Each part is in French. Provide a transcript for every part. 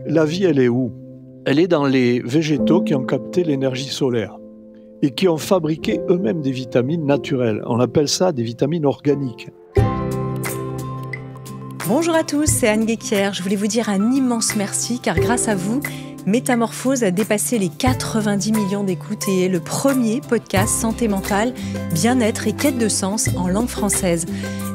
La vie, elle est où? Elle est dans les végétaux qui ont capté l'énergie solaire et qui ont fabriqué eux-mêmes des vitamines naturelles. On appelle ça des vitamines organiques. Bonjour à tous, c'est Anne Guéquière. Je voulais vous dire un immense merci car grâce à vous, Métamorphose a dépassé les 90 millions d'écoutes et est le premier podcast santé mentale, bien-être et quête de sens en langue française.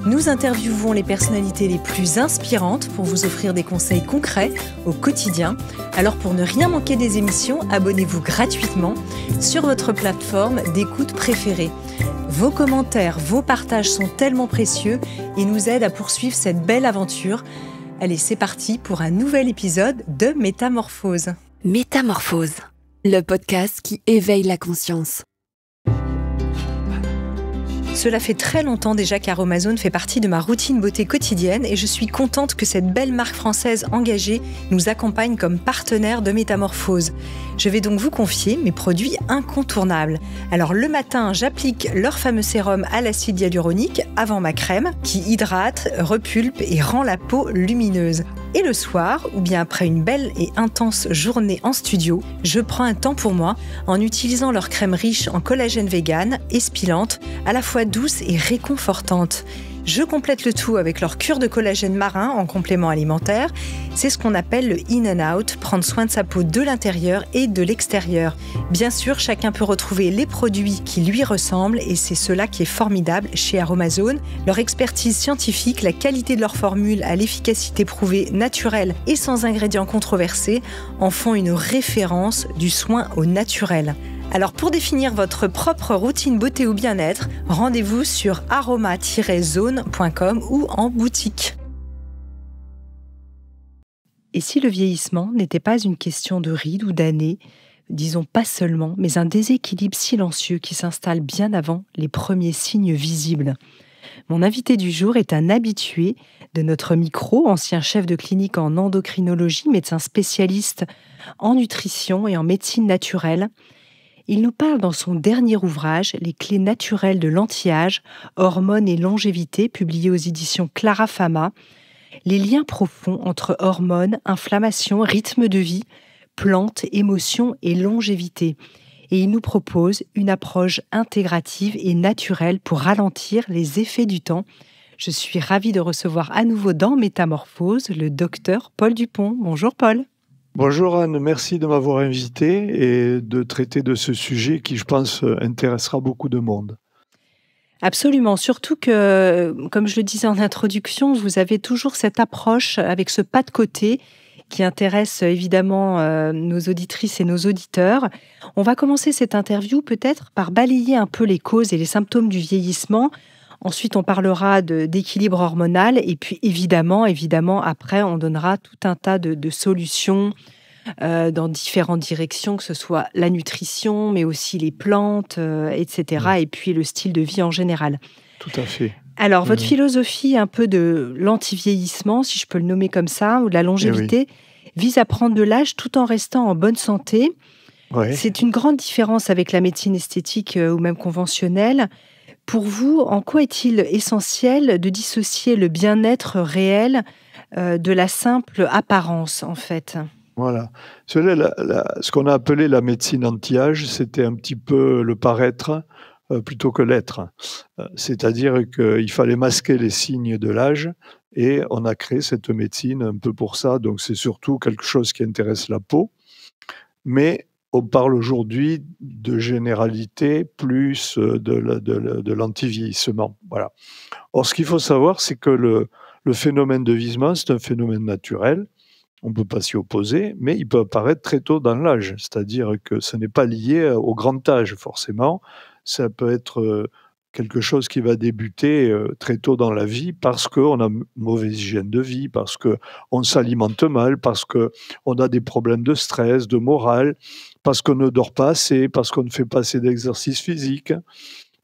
Nous interviewons les personnalités les plus inspirantes pour vous offrir des conseils concrets au quotidien. Alors pour ne rien manquer des émissions, abonnez-vous gratuitement sur votre plateforme d'écoute préférée. Vos commentaires, vos partages sont tellement précieux et nous aident à poursuivre cette belle aventure. Allez, c'est parti pour un nouvel épisode de Métamorphose. Métamorphose, le podcast qui éveille la conscience. Cela fait très longtemps déjà qu'Aromazone fait partie de ma routine beauté quotidienne et je suis contente que cette belle marque française engagée nous accompagne comme partenaire de Métamorphose. Je vais donc vous confier mes produits incontournables. Alors le matin, j'applique leur fameux sérum à l'acide hyaluronique avant ma crème qui hydrate, repulpe et rend la peau lumineuse. Et le soir, ou bien après une belle et intense journée en studio, je prends un temps pour moi en utilisant leur crème riche en collagène vegan, espilante, à la fois douce et réconfortante. Je complète le tout avec leur cure de collagène marin en complément alimentaire. C'est ce qu'on appelle le in and out, prendre soin de sa peau de l'intérieur et de l'extérieur. Bien sûr, chacun peut retrouver les produits qui lui ressemblent et c'est cela qui est formidable chez Aromazone. Leur expertise scientifique, la qualité de leurs formules à l'efficacité prouvée naturelle et sans ingrédients controversés en font une référence du soin au naturel. Alors pour définir votre propre routine beauté ou bien-être, rendez-vous sur aroma-zone.com ou en boutique. Et si le vieillissement n'était pas une question de rides ou d'années, disons pas seulement, mais un déséquilibre silencieux qui s'installe bien avant les premiers signes visibles. Mon invité du jour est un habitué de notre micro, ancien chef de clinique en endocrinologie, médecin spécialiste en nutrition et en médecine naturelle. Il nous parle dans son dernier ouvrage, Les clés naturelles de l'anti-âge, hormones et longévité, publié aux éditions Clara Fama, les liens profonds entre hormones, inflammation, rythme de vie, plantes, émotions et longévité. Et il nous propose une approche intégrative et naturelle pour ralentir les effets du temps. Je suis ravie de recevoir à nouveau dans Métamorphose le docteur Paul Dupont. Bonjour Paul. Bonjour Anne, merci de m'avoir invité et de traiter de ce sujet qui, je pense, intéressera beaucoup de monde. Absolument, surtout que, comme je le disais en introduction, vous avez toujours cette approche avec ce pas de côté qui intéresse évidemment nos auditrices et nos auditeurs. On va commencer cette interview peut-être par balayer un peu les causes et les symptômes du vieillissement. Ensuite, on parlera d'équilibre hormonal et puis évidemment, après, on donnera tout un tas de solutions dans différentes directions, que ce soit la nutrition, mais aussi les plantes, etc. Et puis le style de vie en général. Tout à fait. Alors, votre philosophie un peu de l'anti-vieillissement, si je peux le nommer comme ça, ou de la longévité, vise à prendre de l'âge tout en restant en bonne santé. Ouais. C'est une grande différence avec la médecine esthétique ou même conventionnelle. Pour vous, en quoi est-il essentiel de dissocier le bien-être réel de la simple apparence, en fait ? Voilà. Ce qu'on a appelé la médecine anti-âge, c'était un petit peu le paraître plutôt que l'être. C'est-à-dire qu'il fallait masquer les signes de l'âge et on a créé cette médecine un peu pour ça. Donc c'est surtout quelque chose qui intéresse la peau. Mais on parle aujourd'hui de généralité plus de l'anti-vieillissement. Voilà. Or, ce qu'il faut savoir, c'est que le phénomène de vieillissement, c'est un phénomène naturel. On ne peut pas s'y opposer, mais il peut apparaître très tôt dans l'âge. C'est-à-dire que ce n'est pas lié au grand âge, forcément. Ça peut être quelque chose qui va débuter très tôt dans la vie parce qu'on a une mauvaise hygiène de vie, parce qu'on s'alimente mal, parce qu'on a des problèmes de stress, de morale, parce qu'on ne dort pas assez, parce qu'on ne fait pas assez d'exercice physique,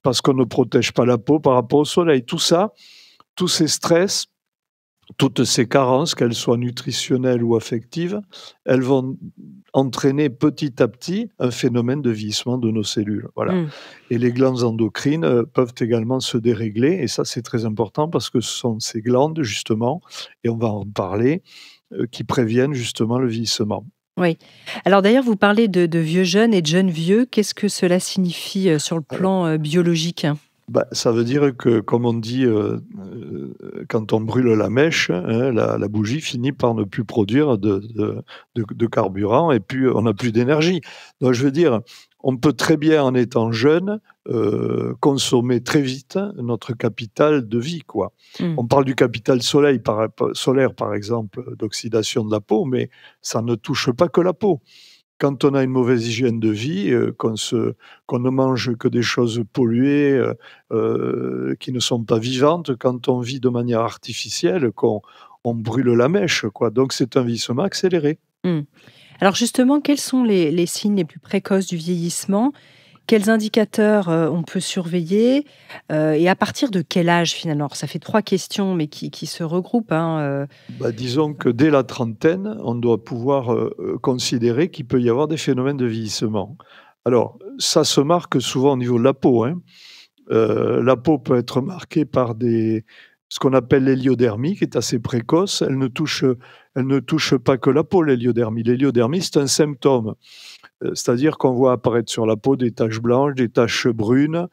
parce qu'on ne protège pas la peau par rapport au soleil. Tout ça, tous ces stress, toutes ces carences, qu'elles soient nutritionnelles ou affectives, elles vont entraîner petit à petit un phénomène de vieillissement de nos cellules. Voilà. Et les glandes endocrines peuvent également se dérégler, et ça c'est très important parce que ce sont ces glandes justement, et on va en parler, qui préviennent justement le vieillissement. Oui. Alors d'ailleurs, vous parlez de vieux jeunes et de jeunes vieux. Qu'est-ce que cela signifie sur le plan biologique? Ça veut dire que, comme on dit, quand on brûle la mèche, hein, la bougie finit par ne plus produire de carburant et puis on n'a plus d'énergie. Donc je veux dire, on peut très bien, en étant jeune, consommer très vite notre capital de vie, quoi. Mmh. On parle du capital solaire, par exemple, d'oxydation de la peau, mais ça ne touche pas que la peau. Quand on a une mauvaise hygiène de vie, qu'on ne mange que des choses polluées, qui ne sont pas vivantes, quand on vit de manière artificielle, qu'on brûle la mèche, quoi. Donc c'est un vieillissement accéléré. Mmh. Alors justement, quels sont les signes les plus précoces du vieillissement? Quels indicateurs, on peut surveiller? Et à partir de quel âge finalement? Alors ça fait 3 questions, mais qui se regroupent, hein. Disons que dès la trentaine, on doit pouvoir, considérer qu'il peut y avoir des phénomènes de vieillissement. Alors, ça se marque souvent au niveau de la peau, hein. La peau peut être marquée par ce qu'on appelle l'héliodermie, qui est assez précoce. Elle ne touche pas que la peau, l'héliodermie. L'héliodermie, c'est un symptôme. C'est-à-dire qu'on voit apparaître sur la peau des taches blanches, des taches brunes,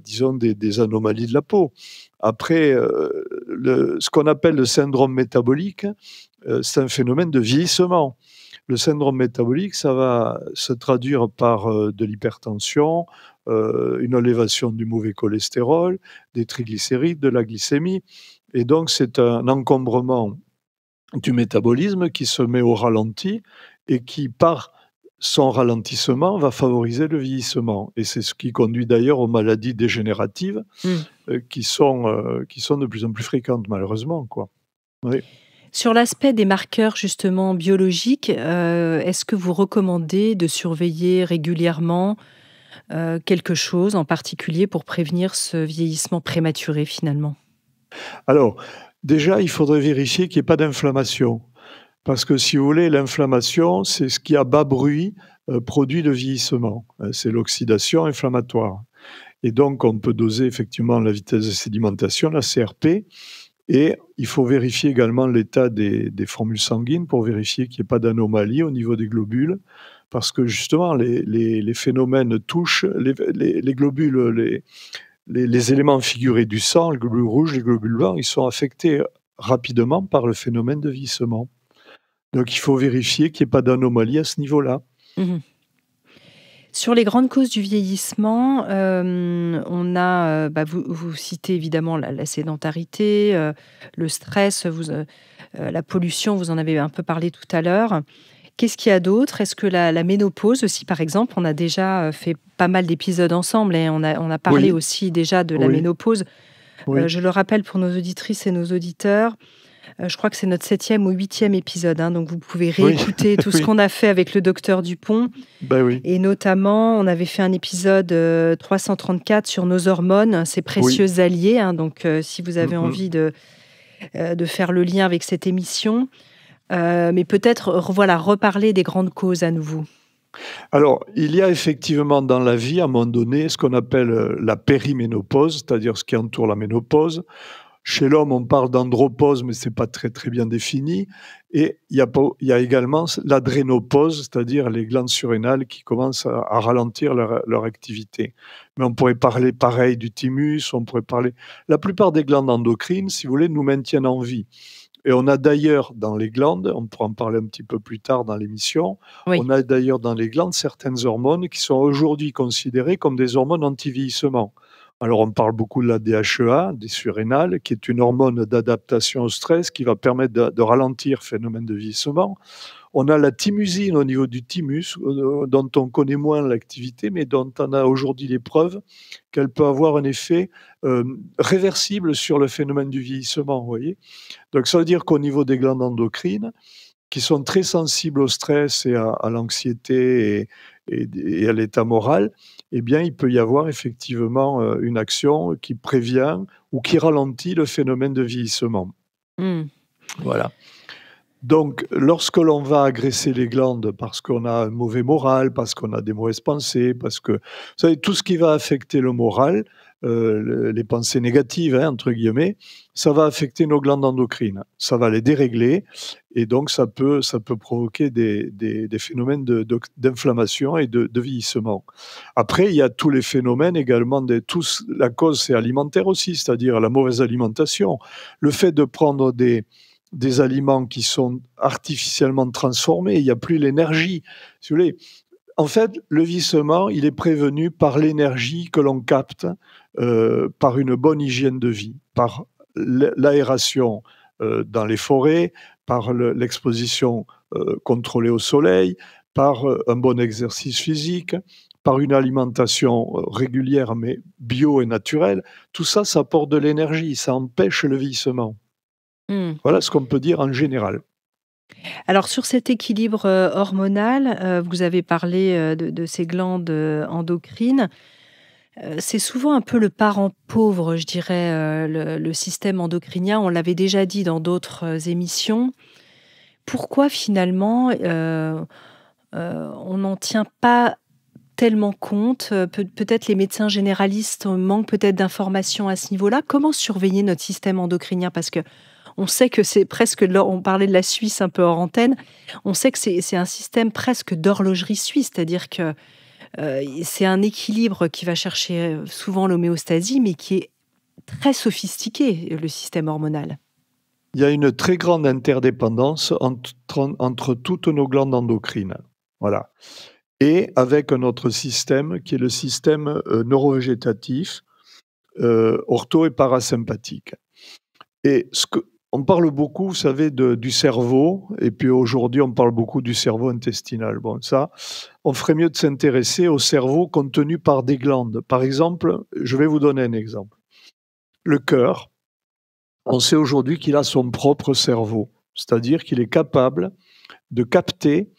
disons des anomalies de la peau. Après, ce qu'on appelle le syndrome métabolique, c'est un phénomène de vieillissement. Le syndrome métabolique, ça va se traduire par, de l'hypertension, une élévation du mauvais cholestérol, des triglycérides, de la glycémie et donc c'est un encombrement du métabolisme qui se met au ralenti et qui, par son ralentissement, va favoriser le vieillissement et c'est ce qui conduit d'ailleurs aux maladies dégénératives, Mmh. qui sont de plus en plus fréquentes malheureusement, quoi. Oui. Sur l'aspect des marqueurs justement biologiques, est-ce que vous recommandez de surveiller régulièrement, quelque chose en particulier pour prévenir ce vieillissement prématuré finalement? Alors, déjà, il faudrait vérifier qu'il n'y ait pas d'inflammation. Parce que si vous voulez, l'inflammation, c'est ce qui, à bas bruit, produit le vieillissement. C'est l'oxydation inflammatoire. Et donc, on peut doser effectivement la vitesse de sédimentation, la CRP, et il faut vérifier également l'état des formules sanguines pour vérifier qu'il n'y ait pas d'anomalie au niveau des globules. Parce que justement, les phénomènes touchent les globules, les éléments figurés du sang, les globules rouges, les globules blancs, ils sont affectés rapidement par le phénomène de vieillissement. Donc il faut vérifier qu'il n'y ait pas d'anomalie à ce niveau-là. Mmh. Sur les grandes causes du vieillissement, on a, vous citez évidemment la sédentarité, le stress, la pollution, vous en avez un peu parlé tout à l'heure. Qu'est-ce qu'il y a d'autre? Est-ce que la ménopause aussi, par exemple, on a déjà, fait pas mal d'épisodes ensemble et on a parlé Oui, aussi déjà de la oui, ménopause. oui, Je le rappelle pour nos auditrices et nos auditeurs, je crois que c'est notre 7e ou 8e épisode, hein, donc vous pouvez oui, réécouter tout ce oui, qu'on a fait avec le docteur Dupont. ben oui, Et notamment, on avait fait un épisode 334 sur nos hormones, ces oui. précieux alliés, hein, donc si vous avez Mmh mh. envie de faire le lien avec cette émission, mais peut-être voilà, reparler des grandes causes à nouveau. Alors, il y a effectivement dans la vie, à un moment donné, ce qu'on appelle, la périménopause, c'est-à-dire ce qui entoure la ménopause. Chez l'homme, on parle d'andropause, mais c'est pas très, très bien défini et il y a également l'adrénopause, c'est-à-dire les glandes surrénales qui commencent à ralentir leur activité. Mais on pourrait parler pareil du thymus, on pourrait parler la plupart des glandes endocrines, si vous voulez, nous maintiennent en vie et on a d'ailleurs dans les glandes, on pourra en parler un petit peu plus tard dans l'émission, Oui. on a d'ailleurs dans les glandes certaines hormones qui sont aujourd'hui considérées comme des hormones anti-vieillissement. Alors, on parle beaucoup de la DHEA, des surrénales, qui est une hormone d'adaptation au stress qui va permettre de ralentir le phénomène de vieillissement. On a la thymusine au niveau du thymus, dont on connaît moins l'activité, mais dont on a aujourd'hui les preuves qu'elle peut avoir un effet réversible sur le phénomène du vieillissement, vous voyez. Donc ça veut dire qu'au niveau des glandes endocrines, qui sont très sensibles au stress et à l'anxiété et à l'état moral, eh bien, il peut y avoir effectivement, une action qui prévient ou qui ralentit le phénomène de vieillissement. Mmh. Voilà. Donc lorsque l'on va agresser les glandes parce qu'on a un mauvais moral, parce qu'on a des mauvaises pensées, parce que vous savez, tout ce qui va affecter le moral, les pensées négatives, hein, entre guillemets, ça va affecter nos glandes endocrines. Ça va les dérégler et donc ça peut provoquer des phénomènes d'inflammation et de vieillissement. Après, il y a tous les phénomènes également, la cause c'est alimentaire aussi, c'est-à-dire la mauvaise alimentation. Le fait de prendre des aliments qui sont artificiellement transformés, il n'y a plus l'énergie. Si vous voulez, en fait, le vieillissement, il est prévenu par l'énergie que l'on capte, par une bonne hygiène de vie, par l'aération dans les forêts, par l'exposition contrôlée au soleil, par un bon exercice physique, par une alimentation régulière mais bio et naturelle. Tout ça, ça apporte de l'énergie, ça empêche le vieillissement. Mmh. Voilà ce qu'on peut dire en général. Alors sur cet équilibre, hormonal, vous avez parlé, de ces glandes, endocrines. C'est souvent un peu le parent pauvre, je dirais, le système endocrinien. On l'avait déjà dit dans d'autres, émissions. Pourquoi finalement, on n'en tient pas tellement compte? Peut-être les médecins généralistes manquent peut-être d'informations à ce niveau-là. Comment surveiller notre système endocrinien? Parce que on sait que c'est presque on parlait de la Suisse un peu hors antenne, on sait que c'est un système presque d'horlogerie suisse, c'est-à-dire que, c'est un équilibre qui va chercher, souvent l'homéostasie, mais qui est très sophistiqué, le système hormonal. Il y a une très grande interdépendance entre toutes nos glandes endocrines. Voilà. Et avec un autre système qui est le système neurovégétatif, ortho et parasympathique. Et on parle beaucoup, vous savez, du cerveau, et puis aujourd'hui, on parle beaucoup du cerveau intestinal. Bon, ça, on ferait mieux de s'intéresser au cerveau contenu par des glandes. Par exemple, je vais vous donner un exemple. Le cœur, on sait aujourd'hui qu'il a son propre cerveau, c'est-à-dire qu'il est capable de capter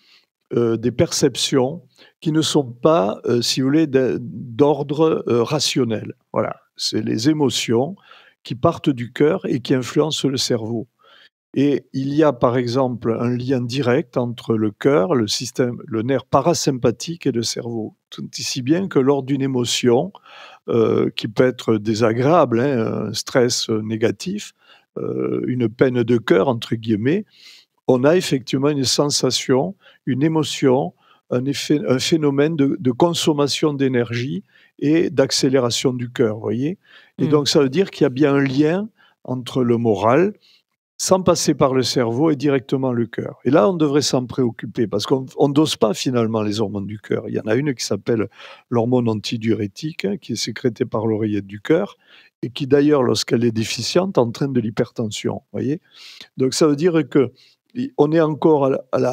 des perceptions qui ne sont pas, si vous voulez, d'ordre rationnel. Voilà, c'est les émotions qui partent du cœur et qui influencent le cerveau. Et il y a par exemple un lien direct entre le cœur, le nerf parasympathique et le cerveau. Tout si bien que lors d'une émotion qui peut être désagréable, hein, un stress négatif, une peine de cœur entre guillemets, on a effectivement une sensation, une émotion, un phénomène de consommation d'énergie et d'accélération du cœur, vous voyez? Et Mmh. donc ça veut dire qu'il y a bien un lien entre le moral, sans passer par le cerveau et directement le cœur. Et là, on devrait s'en préoccuper parce qu'on ne dose pas finalement les hormones du cœur. Il y en a une qui s'appelle l'hormone antidiurétique, hein, qui est sécrétée par l'oreillette du cœur et qui d'ailleurs, lorsqu'elle est déficiente, entraîne de l'hypertension, vous voyez? Donc ça veut dire que on est encore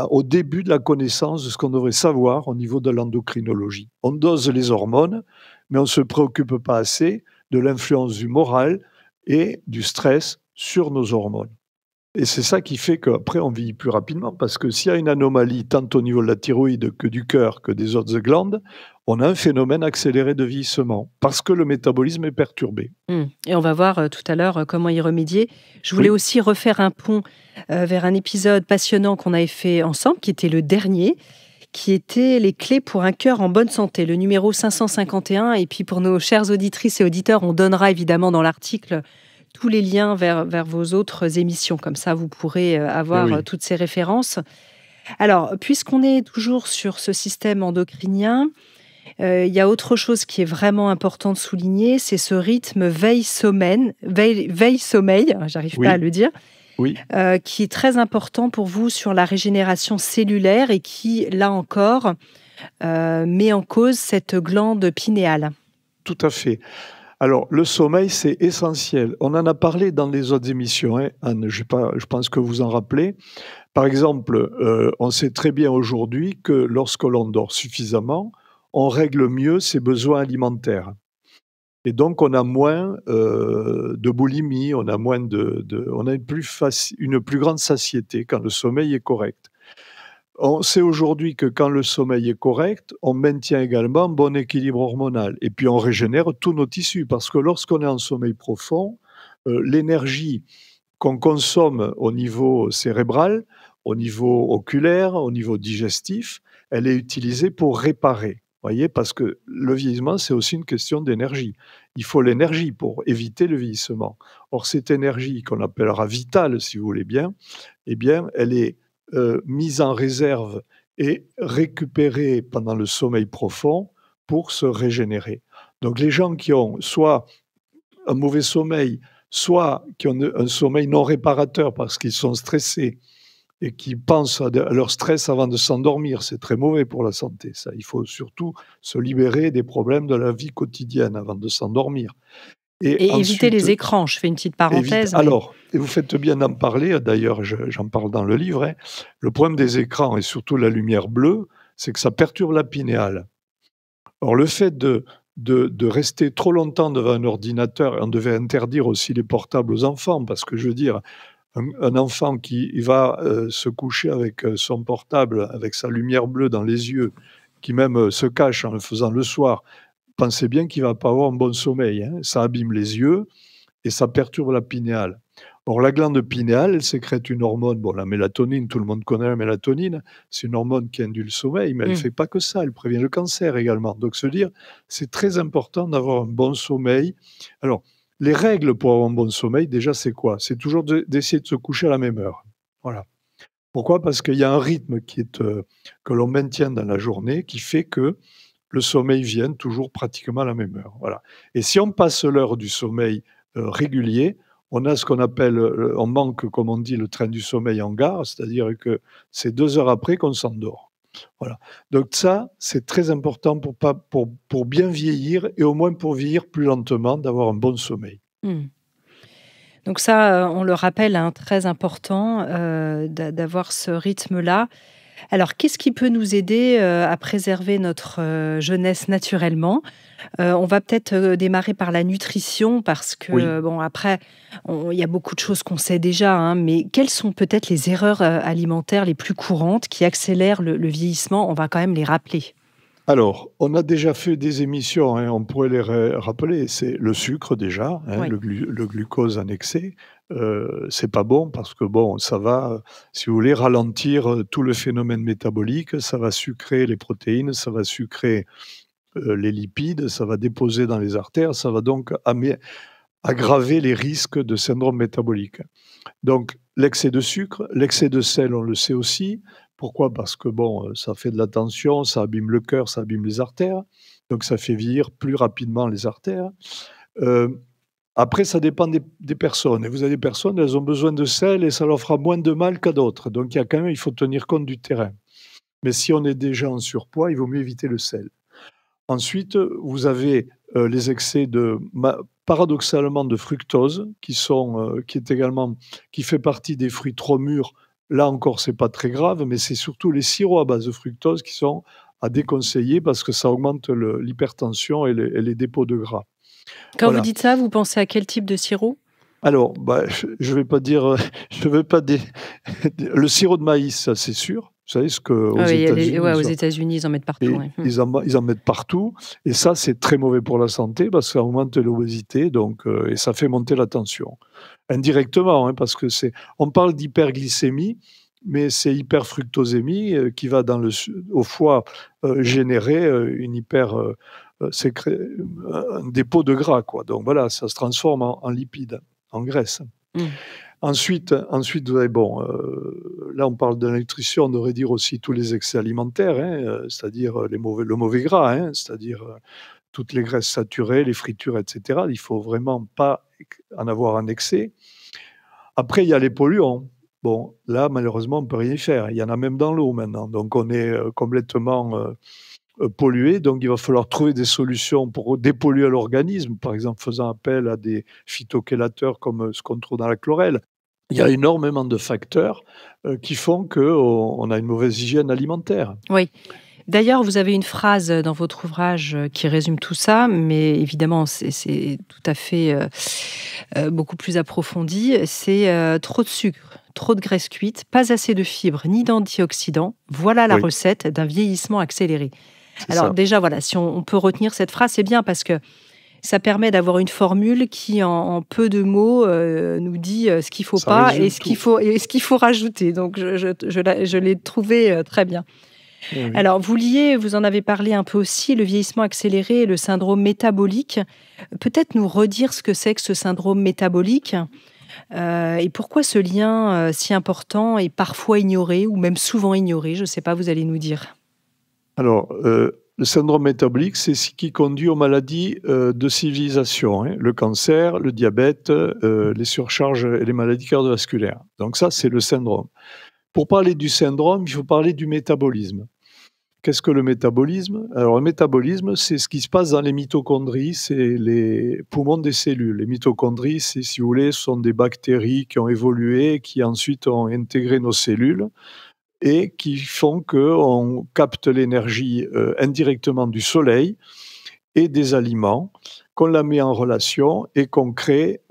au début de la connaissance de ce qu'on devrait savoir au niveau de l'endocrinologie. On dose les hormones, mais on ne se préoccupe pas assez de l'influence du moral et du stress sur nos hormones. Et c'est ça qui fait qu'après on vieillit plus rapidement, parce que s'il y a une anomalie tant au niveau de la thyroïde que du cœur que des autres glandes, on a un phénomène accéléré de vieillissement, parce que le métabolisme est perturbé. Et on va voir, tout à l'heure, comment y remédier. Je voulais Oui. aussi refaire un pont, vers un épisode passionnant qu'on avait fait ensemble, qui était le dernier, qui était les clés pour un cœur en bonne santé, le numéro 551. Et puis pour nos chères auditrices et auditeurs, on donnera évidemment dans l'article tous les liens vers vos autres émissions. Comme ça, vous pourrez avoir Oui. toutes ces références. Alors, puisqu'on est toujours sur ce système endocrinien, il y a autre chose qui est vraiment important de souligner, c'est ce rythme veille-sommeil, j'arrive pas à Oui, le dire, oui. qui est très important pour vous sur la régénération cellulaire et qui, là encore, met en cause cette glande pinéale. Tout à fait. Alors, le sommeil, c'est essentiel. On en a parlé dans les autres émissions, hein, Anne, je pense que vous en rappelez. Par exemple, on sait très bien aujourd'hui que lorsque l'on dort suffisamment, on règle mieux ses besoins alimentaires. Et donc, on a moins de boulimie, on a moins on a une plus grande satiété quand le sommeil est correct. On sait aujourd'hui que quand le sommeil est correct, on maintient également un bon équilibre hormonal et puis on régénère tous nos tissus parce que lorsqu'on est en sommeil profond, l'énergie qu'on consomme au niveau cérébral, au niveau oculaire, au niveau digestif, elle est utilisée pour réparer. Voyez, parce que le vieillissement, c'est aussi une question d'énergie. Il faut l'énergie pour éviter le vieillissement. Or, cette énergie qu'on appellera vitale, si vous voulez bien, eh bien, elle est mise en réserve et récupérée pendant le sommeil profond pour se régénérer. Donc, les gens qui ont soit un mauvais sommeil, soit qui ont un sommeil non réparateur parce qu'ils sont stressés, et qui pensent à leur stress avant de s'endormir, c'est très mauvais pour la santé, ça. Il faut surtout se libérer des problèmes de la vie quotidienne avant de s'endormir. Et Et éviter ensuite, les écrans, je fais une petite parenthèse. Mais... alors, et vous faites bien d'en parler, d'ailleurs j'en parle dans le livre, hein. Le problème des écrans et surtout la lumière bleue, c'est que ça perturbe la pinéale. Or, le fait de rester trop longtemps devant un ordinateur, et on devait interdire aussi les portables aux enfants, parce que je veux dire, un enfant qui va se coucher avec son portable, avec sa lumière bleue dans les yeux, qui même se cache en le faisant le soir, pensez bien qu'il ne va pas avoir un bon sommeil, hein. Ça abîme les yeux et ça perturbe la pinéale. Or, la glande pinéale, elle sécrète une hormone, bon, la mélatonine, tout le monde connaît la mélatonine, c'est une hormone qui induit le sommeil, mais elle ne fait pas que ça, elle prévient le cancer également. Donc, se dire, c'est très important d'avoir un bon sommeil. Alors, les règles pour avoir un bon sommeil, déjà, c'est quoi? C'est toujours d'essayer de se coucher à la même heure. Voilà. Pourquoi? Parce qu'il y a un rythme que l'on maintient dans la journée qui fait que le sommeil vienne toujours pratiquement à la même heure. Voilà. Et si on passe l'heure du sommeil régulier, on a ce qu'on appelle, on manque, comme on dit, le train du sommeil en gare, c'est-à-dire que c'est 2 heures après qu'on s'endort. Voilà. Donc ça, c'est très important pour bien vieillir et au moins pour vieillir plus lentement, d'avoir un bon sommeil. Donc ça, on le rappelle, hein, très important d'avoir ce rythme-là. Alors, qu'est-ce qui peut nous aider à préserver notre jeunesse naturellement? On va peut-être démarrer par la nutrition parce que, Oui. bon, après, il y a beaucoup de choses qu'on sait déjà, hein, mais quelles sont peut-être les erreurs alimentaires les plus courantes qui accélèrent le vieillissement? On va quand même les rappeler. Alors, on a déjà fait des émissions, hein, on pourrait les rappeler. C'est le sucre déjà, hein, Oui. le glucose en excès. C'est pas bon parce que bon, ça va, si vous voulez, ralentir tout le phénomène métabolique. Ça va sucrer les protéines, ça va sucrer les lipides, ça va déposer dans les artères, ça va donc aggraver les risques de syndrome métabolique. Donc, l'excès de sucre, l'excès de sel, on le sait aussi. Pourquoi? Parce que bon, ça fait de la tension, ça abîme le cœur, ça abîme les artères, donc ça fait vieillir plus rapidement les artères. Après, ça dépend des personnes, et vous avez des personnes, elles ont besoin de sel et ça leur fera moins de mal qu'à d'autres, donc il faut tenir compte du terrain. Mais si on est déjà en surpoids, il vaut mieux éviter le sel. Ensuite, vous avez les excès paradoxalement de fructose qui fait partie des fruits trop mûrs. Là encore, c'est pas très grave, mais c'est surtout les sirops à base de fructose qui sont à déconseiller parce que ça augmente l'hypertension et les dépôts de gras. Quand vous Voilà. dites ça, vous pensez à quel type de sirop? Alors, je vais pas dire, je vais pas le sirop de maïs, ça c'est sûr. Vous savez ce qu'aux États-Unis, aux États-Unis, ils en mettent partout. Ouais. ils en mettent partout, et ça, c'est très mauvais pour la santé parce que ça augmente l'obésité, donc et ça fait monter la tension. Indirectement, hein, parce que on parle d'hyperglycémie, mais c'est hyperfructosémie qui va au foie générer un dépôt de gras, quoi. Donc voilà, ça se transforme en lipides, en graisse. Ensuite, vous avez, là on parle de la nutrition, on devrait dire aussi tous les excès alimentaires, hein, c'est-à-dire le mauvais gras, hein, c'est-à-dire toutes les graisses saturées, les fritures, etc. Il ne faut vraiment pas en avoir en excès. Après, il y a les polluants. Bon, là, malheureusement, on ne peut rien y faire. Il y en a même dans l'eau maintenant. Donc, on est complètement pollué. Donc, il va falloir trouver des solutions pour dépolluer l'organisme, par exemple, faisant appel à des phytochélateurs comme ce qu'on trouve dans la chlorelle. Il y a énormément de facteurs qui font qu'on a une mauvaise hygiène alimentaire. Oui. D'ailleurs, vous avez une phrase dans votre ouvrage qui résume tout ça, mais évidemment, c'est tout à fait beaucoup plus approfondi. C'est trop de sucre, trop de graisse cuite, pas assez de fibres ni d'antioxydants. Voilà la recette d'un vieillissement accéléré. Alors déjà, voilà, si on peut retenir cette phrase, c'est bien parce que ça permet d'avoir une formule qui, en peu de mots, nous dit ce qu'il ne faut pas et ce qu'il faut rajouter. Donc, je l'ai trouvé très bien. Oui. Alors, vous en avez parlé un peu aussi, le vieillissement accéléré et le syndrome métabolique. Peut-être nous redire ce que c'est que ce syndrome métabolique et pourquoi ce lien si important est parfois ignoré ou même souvent ignoré. Je ne sais pas, vous allez nous dire. Alors, le syndrome métabolique, c'est ce qui conduit aux maladies de civilisation, hein, le cancer, le diabète, les surcharges et les maladies cardiovasculaires. Donc ça, c'est le syndrome. Pour parler du syndrome, il faut parler du métabolisme. Qu'est-ce que le métabolisme? Alors, le métabolisme, c'est ce qui se passe dans les mitochondries, c'est les poumons des cellules. Les mitochondries, c'est, si vous voulez, ce sont des bactéries qui ont évolué, qui ensuite ont intégré nos cellules et qui font qu'on capte l'énergie indirectement du soleil et des aliments, qu'on la met en relation et qu'on crée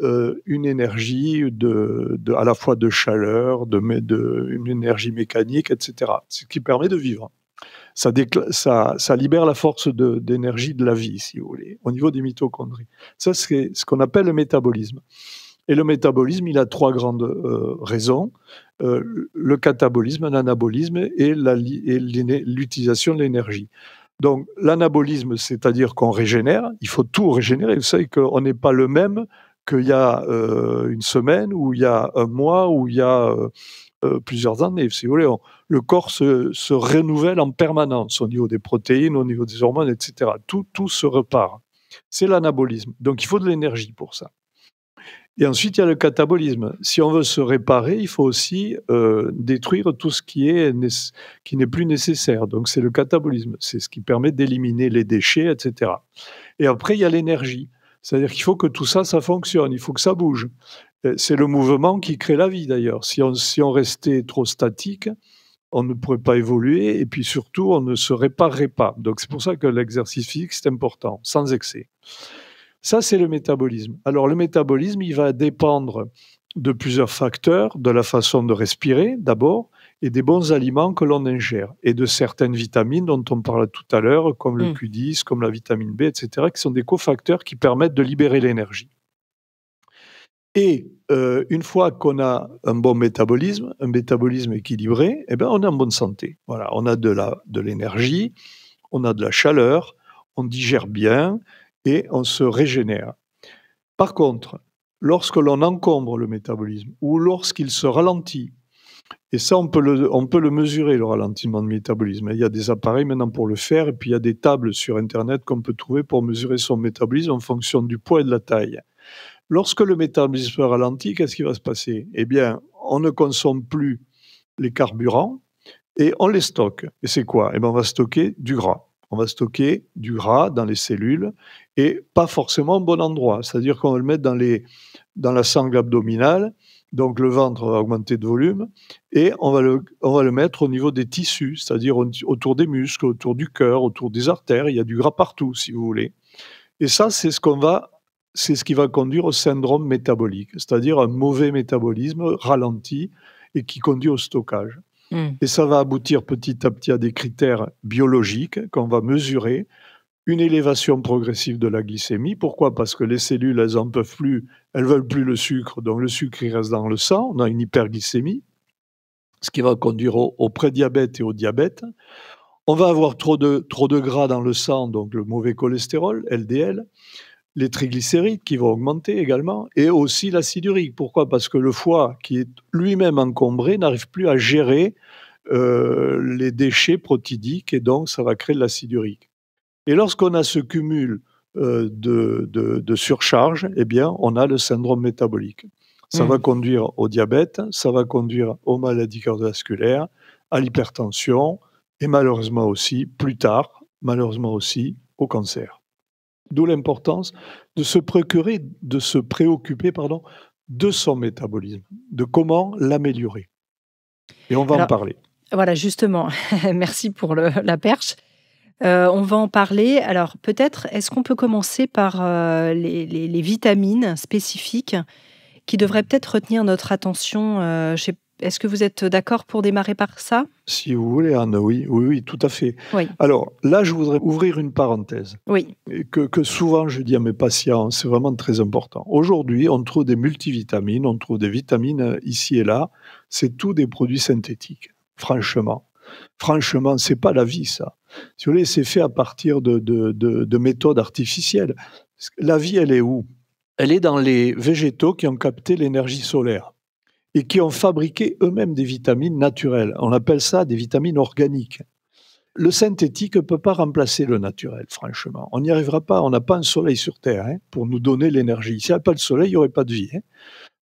une énergie à la fois de chaleur, une énergie mécanique, etc. Ce qui permet de vivre. Ça libère la force d'énergie de la vie, si vous voulez, au niveau des mitochondries. Ça, c'est ce qu'on appelle le métabolisme. Et le métabolisme, il a trois grandes raisons. Le catabolisme, l'anabolisme et l'utilisation de l'énergie. Donc, l'anabolisme, c'est-à-dire qu'on régénère, il faut tout régénérer. Vous savez qu'on n'est pas le même qu'il y a une semaine, ou il y a un mois, ou il y a plusieurs années. Si vous voulez, le corps se renouvelle en permanence au niveau des protéines, au niveau des hormones, etc. Tout se repart. C'est l'anabolisme. Donc, il faut de l'énergie pour ça. Et ensuite, il y a le catabolisme. Si on veut se réparer, il faut aussi détruire tout ce qui n'est plus nécessaire. Donc, c'est le catabolisme. C'est ce qui permet d'éliminer les déchets, etc. Et après, il y a l'énergie. C'est-à-dire qu'il faut que tout ça, ça fonctionne. Il faut que ça bouge. C'est le mouvement qui crée la vie, d'ailleurs. Si on restait trop statique, on ne pourrait pas évoluer. Et puis surtout, on ne se réparerait pas. Donc, c'est pour ça que l'exercice physique, c'est important, sans excès. Ça, c'est le métabolisme. Alors, le métabolisme, il va dépendre de plusieurs facteurs, de la façon de respirer, d'abord, et des bons aliments que l'on ingère, et de certaines vitamines dont on parlait tout à l'heure, comme le Q10, comme la vitamine B, etc., qui sont des cofacteurs qui permettent de libérer l'énergie. Et une fois qu'on a un bon métabolisme, un métabolisme équilibré, eh ben, on est en bonne santé. Voilà, on a de l'énergie, on a de la chaleur, on digère bien, et on se régénère. Par contre, lorsque l'on encombre le métabolisme ou lorsqu'il se ralentit, et ça on peut le mesurer, le ralentissement de métabolisme. Il y a des appareils maintenant pour le faire, et puis il y a des tables sur Internet qu'on peut trouver pour mesurer son métabolisme en fonction du poids et de la taille. Lorsque le métabolisme ralentit, qu'est-ce qui va se passer? Eh bien, on ne consomme plus les carburants et on les stocke. Et c'est quoi? Eh bien, on va stocker du gras. On va stocker du gras dans les cellules et pas forcément au bon endroit. C'est-à-dire qu'on va le mettre dans la sangle abdominale, donc le ventre va augmenter de volume, et on va le mettre au niveau des tissus, c'est-à-dire autour des muscles, autour du cœur, autour des artères. Il y a du gras partout, si vous voulez. Et ça, c'est ce qui va conduire au syndrome métabolique, c'est-à-dire un mauvais métabolisme ralenti et qui conduit au stockage. Et ça va aboutir petit à petit à des critères biologiques qu'on va mesurer, une élévation progressive de la glycémie. Pourquoi? Parce que les cellules, elles en peuvent plus, elles veulent plus le sucre, donc le sucre il reste dans le sang, on a une hyperglycémie, ce qui va conduire au prédiabète et au diabète. On va avoir trop de gras dans le sang, donc le mauvais cholestérol, LDL, les triglycérides qui vont augmenter également, et aussi l'acide urique. Pourquoi? Parce que le foie, qui est lui-même encombré, n'arrive plus à gérer les déchets protidiques, et donc ça va créer de l'acide urique. Et lorsqu'on a ce cumul de surcharge, eh bien, on a le syndrome métabolique. Ça va conduire au diabète, ça va conduire aux maladies cardiovasculaires, à l'hypertension, et malheureusement aussi, plus tard, au cancer. D'où l'importance de se préoccuper de son métabolisme, de comment l'améliorer. Et on va en parler. Voilà, justement, merci pour la perche. On va en parler. Alors peut-être, est-ce qu'on peut commencer par les vitamines spécifiques qui devraient peut-être retenir notre attention? Est-ce que vous êtes d'accord pour démarrer par ça? Si vous voulez, Anne, oui, tout à fait. Oui. Alors là, je voudrais ouvrir une parenthèse. Oui. Que souvent je dis à mes patients, c'est vraiment très important. Aujourd'hui, on trouve des multivitamines, on trouve des vitamines ici et là. C'est tout des produits synthétiques, franchement. Franchement, c'est pas la vie, ça. Si vous voulez, c'est fait à partir de méthodes artificielles. La vie, elle est où? Elle est dans les végétaux qui ont capté l'énergie solaire et qui ont fabriqué eux-mêmes des vitamines naturelles. On appelle ça des vitamines organiques. Le synthétique ne peut pas remplacer le naturel, franchement. On n'y arrivera pas. On n'a pas un soleil sur Terre pour nous donner l'énergie. S'il n'y a pas de soleil, il n'y aurait pas de vie.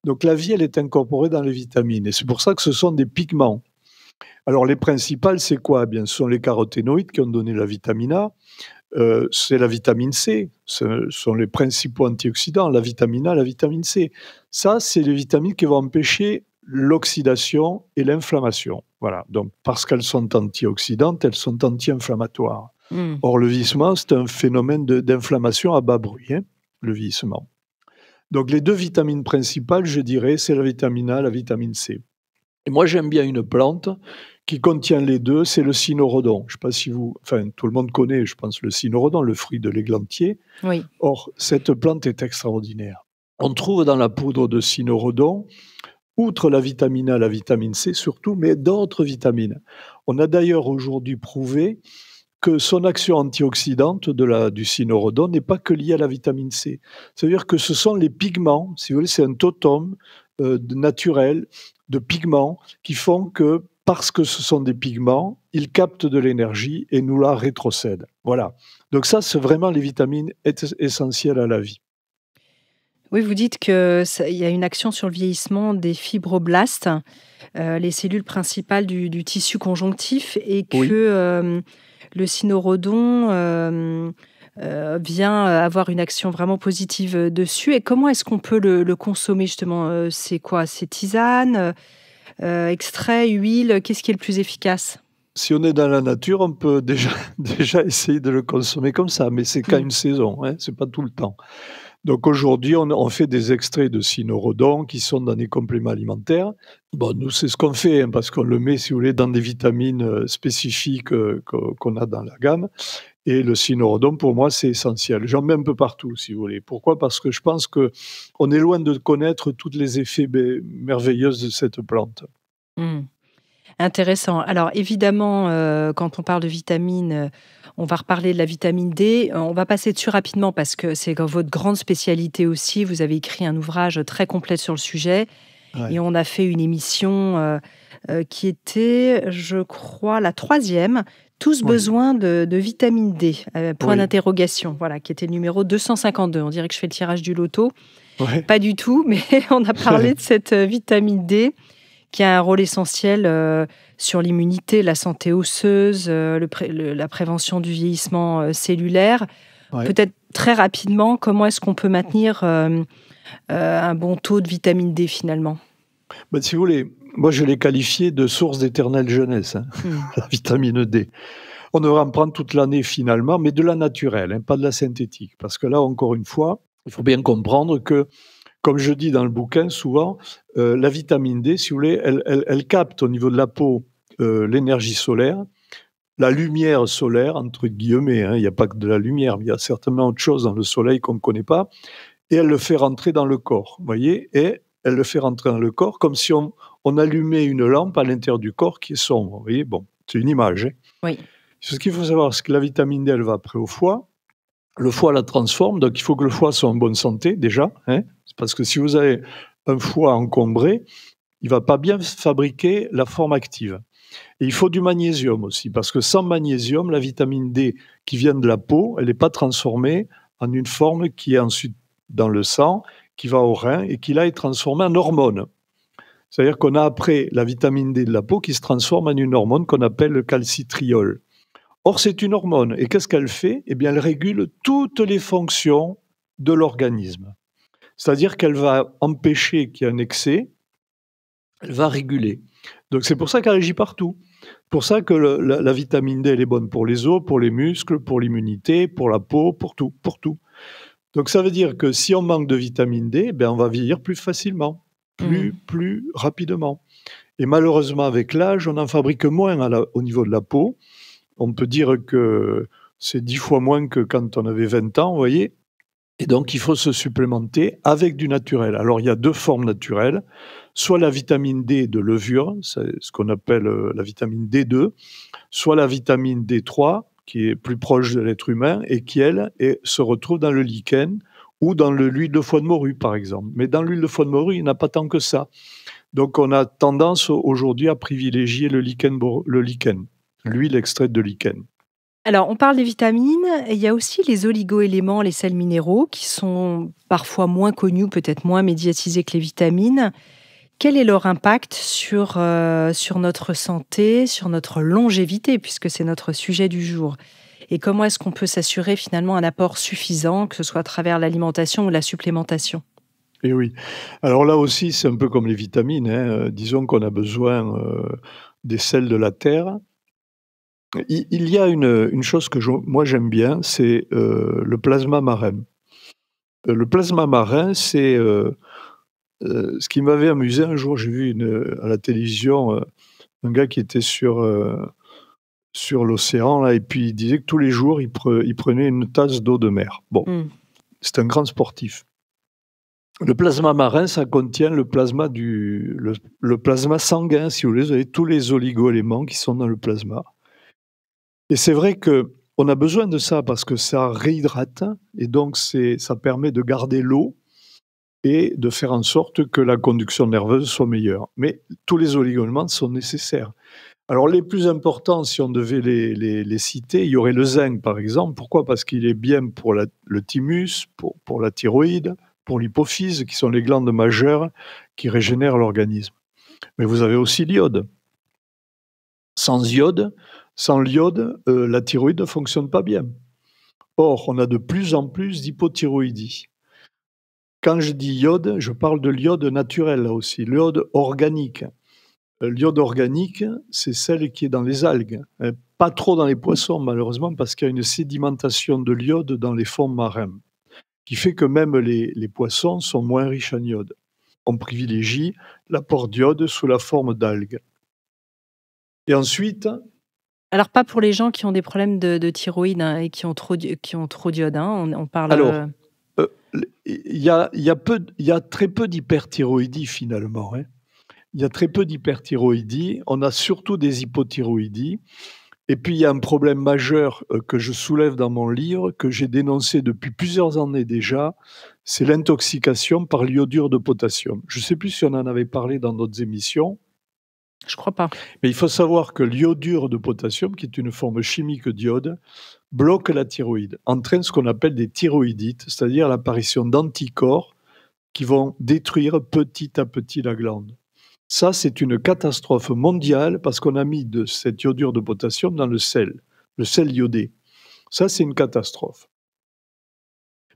Donc la vie, elle est incorporée dans les vitamines. Et c'est pour ça que ce sont des pigments. Alors les principales, c'est quoi? Eh bien, ce sont les caroténoïdes qui ont donné la vitamine A. C'est la vitamine C. Ce sont les principaux antioxydants, la vitamine A, la vitamine C. Ça, c'est les vitamines qui vont empêcher l'oxydation et l'inflammation. Voilà. Donc, parce qu'elles sont antioxydantes, elles sont anti-inflammatoires. Or, le vieillissement, c'est un phénomène d'inflammation à bas bruit, le vieillissement. Donc, les deux vitamines principales, je dirais, c'est la vitamine A, la vitamine C. Et moi, j'aime bien une plante qui contient les deux, c'est le cynorhodon. Je ne sais pas si tout le monde connaît, je pense, le cynorhodon, le fruit de l'églantier. Oui. Or, cette plante est extraordinaire. On trouve dans la poudre de cynorhodon, outre la vitamine A, la vitamine C surtout, mais d'autres vitamines. On a d'ailleurs aujourd'hui prouvé que son action antioxydante du cynorhodon n'est pas que liée à la vitamine C. C'est-à-dire que ce sont les pigments, si vous voulez, c'est un totem naturel de pigments qui font que, parce que ce sont des pigments, ils captent de l'énergie et nous la rétrocèdent. Voilà. Donc ça, c'est vraiment les vitamines essentielles à la vie. Oui, vous dites qu'il y a une action sur le vieillissement des fibroblastes, les cellules principales du tissu conjonctif, et que le cynorhodon vient avoir une action vraiment positive dessus. Et comment est-ce qu'on peut le consommer justement? C'est quoi? C'est tisane, extrait, huile? Qu'est-ce qui est le plus efficace? Si on est dans la nature, on peut déjà essayer de le consommer comme ça, mais c'est qu'à une saison, c'est pas tout le temps. Donc aujourd'hui, on fait des extraits de cynorhodon qui sont dans des compléments alimentaires. Bon, nous, c'est ce qu'on fait, parce qu'on le met, si vous voulez, dans des vitamines spécifiques qu'on a dans la gamme. Et le cynorhodon, pour moi, c'est essentiel. J'en mets un peu partout, si vous voulez. Pourquoi? Parce que je pense qu'on est loin de connaître tous les effets merveilleux de cette plante. Intéressant. Alors évidemment, quand on parle de vitamines, on va reparler de la vitamine D. On va passer dessus rapidement parce que c'est votre grande spécialité aussi. Vous avez écrit un ouvrage très complet sur le sujet. Ouais. Et on a fait une émission qui était, je crois, la 3e. Tous besoin de vitamine D, point d'interrogation, voilà, qui était le numéro 252. On dirait que je fais le tirage du loto. Ouais. Pas du tout, mais on a parlé de cette vitamine D qui a un rôle essentiel sur l'immunité, la santé osseuse, la prévention du vieillissement cellulaire. Ouais. Peut-être très rapidement, comment est-ce qu'on peut maintenir un bon taux de vitamine D finalement? Si vous voulez, moi je l'ai qualifié de source d'éternelle jeunesse, la vitamine D. On devrait en prendre toute l'année finalement, mais de la naturelle, pas de la synthétique. Parce que là, encore une fois, il faut bien comprendre que, comme je dis dans le bouquin souvent, la vitamine D, si vous voulez, elle capte au niveau de la peau l'énergie solaire, la lumière solaire, entre guillemets, il n'y a pas que de la lumière, mais il y a certainement autre chose dans le soleil qu'on ne connaît pas, et elle le fait rentrer dans le corps, vous voyez, et elle le fait rentrer dans le corps comme si on allumait une lampe à l'intérieur du corps qui est sombre, vous voyez, bon, c'est une image. Oui. Ce qu'il faut savoir, c'est que la vitamine D, elle va après au foie. Le foie la transforme, donc il faut que le foie soit en bonne santé déjà. C'est parce que si vous avez un foie encombré, il ne va pas bien fabriquer la forme active. Et il faut du magnésium aussi, parce que sans magnésium, la vitamine D qui vient de la peau, elle n'est pas transformée en une forme qui est ensuite dans le sang, qui va au rein et qui là est transformée en hormone. C'est-à-dire qu'on a après la vitamine D de la peau qui se transforme en une hormone qu'on appelle le calcitriol. Or, c'est une hormone. Et qu'est-ce qu'elle fait? Eh bien, elle régule toutes les fonctions de l'organisme. C'est-à-dire qu'elle va empêcher qu'il y ait un excès, elle va réguler. Donc, c'est pour ça qu'elle agit partout. C'est pour ça que la vitamine D, elle est bonne pour les os, pour les muscles, pour l'immunité, pour la peau, pour tout. Donc, ça veut dire que si on manque de vitamine D, on va vieillir plus facilement, plus rapidement. Et malheureusement, avec l'âge, on en fabrique moins au niveau de la peau. On peut dire que c'est 10 fois moins que quand on avait 20 ans, vous voyez. Et donc, il faut se supplémenter avec du naturel. Alors, il y a 2 formes naturelles, soit la vitamine D de levure, c'est ce qu'on appelle, la vitamine D2, soit la vitamine D3, qui est plus proche de l'être humain et qui, elle, se retrouve dans le lichen ou dans l'huile de foie de morue, par exemple. Mais dans l'huile de foie de morue, il n'y en a pas tant que ça. Donc, on a tendance aujourd'hui à privilégier le lichen, l'huile extraite de lichen. Alors, on parle des vitamines, et il y a aussi les oligo-éléments, les sels minéraux, qui sont parfois moins connus, peut-être moins médiatisés que les vitamines. Quel est leur impact sur notre santé, sur notre longévité, puisque c'est notre sujet du jour? Et comment est-ce qu'on peut s'assurer finalement un apport suffisant, que ce soit à travers l'alimentation ou la supplémentation? Et oui. Alors là aussi, c'est un peu comme les vitamines, hein, disons qu'on a besoin, des sels de la terre. Il y a une chose que moi j'aime bien, c'est, le plasma marin. Le plasma marin, c'est, ce qui m'avait amusé un jour, j'ai vu à la télévision, un gars qui était sur l'océan là et puis il disait que tous les jours il prenait une tasse d'eau de mer. Bon, Mmh. c'est un grand sportif. Le plasma marin, ça contient le plasma le plasma sanguin, si vous avez tous les oligo-éléments qui sont dans le plasma. Et c'est vrai qu'on a besoin de ça parce que ça réhydrate et donc ça permet de garder l'eau et de faire en sorte que la conduction nerveuse soit meilleure. Mais tous les oligo-éléments sont nécessaires. Alors les plus importants, si on devait les citer, il y aurait le zinc par exemple. Pourquoi? Parce qu'il est bien pour le thymus, pour la thyroïde, pour l'hypophyse, qui sont les glandes majeures qui régénèrent l'organisme. Mais vous avez aussi l'iode. Sans iode, la thyroïde ne fonctionne pas bien. Or, on a de plus en plus d'hypothyroïdie. Quand je dis iode, je parle de l'iode naturel là aussi, l'iode organique. L'iode organique, c'est celle qui est dans les algues, pas trop dans les poissons malheureusement parce qu'il y a une sédimentation de l'iode dans les fonds marins, qui fait que même les poissons sont moins riches en iode. On privilégie l'apport d'iode sous la forme d'algues. Et ensuite, Alors, pas pour les gens qui ont des problèmes de thyroïde, hein, et qui ont trop d'iode, hein, on parle, alors, il y a très peu d'hyperthyroïdie finalement, hein. Il y a très peu d'hyperthyroïdie, on a surtout des hypothyroïdies et puis il y a un problème majeur, que je soulève dans mon livre, que j'ai dénoncé depuis plusieurs années déjà, c'est l'intoxication par l'iodure de potassium. Je ne sais plus si on en avait parlé dans d'autres émissions, je crois pas. mais il faut savoir que l'iodure de potassium, qui est une forme chimique d'iode, bloque la thyroïde, entraîne ce qu'on appelle des thyroïdites, c'est-à-dire l'apparition d'anticorps qui vont détruire petit à petit la glande. Ça, c'est une catastrophe mondiale parce qu'on a mis de cette iodure de potassium dans le sel iodé. Ça, c'est une catastrophe.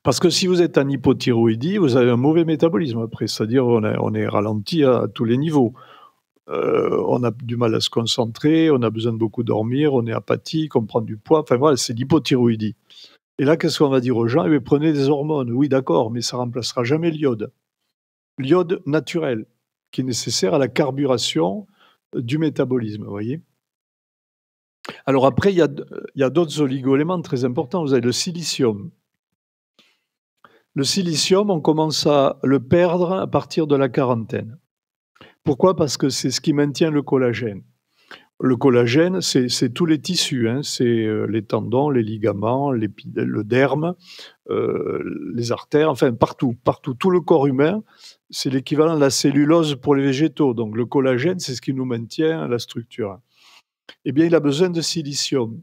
Parce que si vous êtes en hypothyroïdie, vous avez un mauvais métabolisme après, c'est-à-dire on est ralenti à tous les niveaux. On a du mal à se concentrer, on a besoin de beaucoup dormir, on est apathique, on prend du poids, enfin voilà, c'est l'hypothyroïdie. Et là, qu'est-ce qu'on va dire aux gens? Eh bien, prenez des hormones. Oui, d'accord, mais ça remplacera jamais l'iode. L'iode naturel, qui est nécessaire à la carburation du métabolisme, vous voyez? Alors après, il y a d'autres oligo-éléments très importants. Vous avez le silicium. Le silicium, on commence à le perdre à partir de la quarantaine. Pourquoi? Parce que c'est ce qui maintient le collagène. Le collagène, c'est tous les tissus, hein. C'est les tendons, les ligaments, le derme, les artères, enfin partout, partout. Tout le corps humain, c'est l'équivalent de la cellulose pour les végétaux. Donc le collagène, c'est ce qui nous maintient la structure. Eh bien, il a besoin de silicium.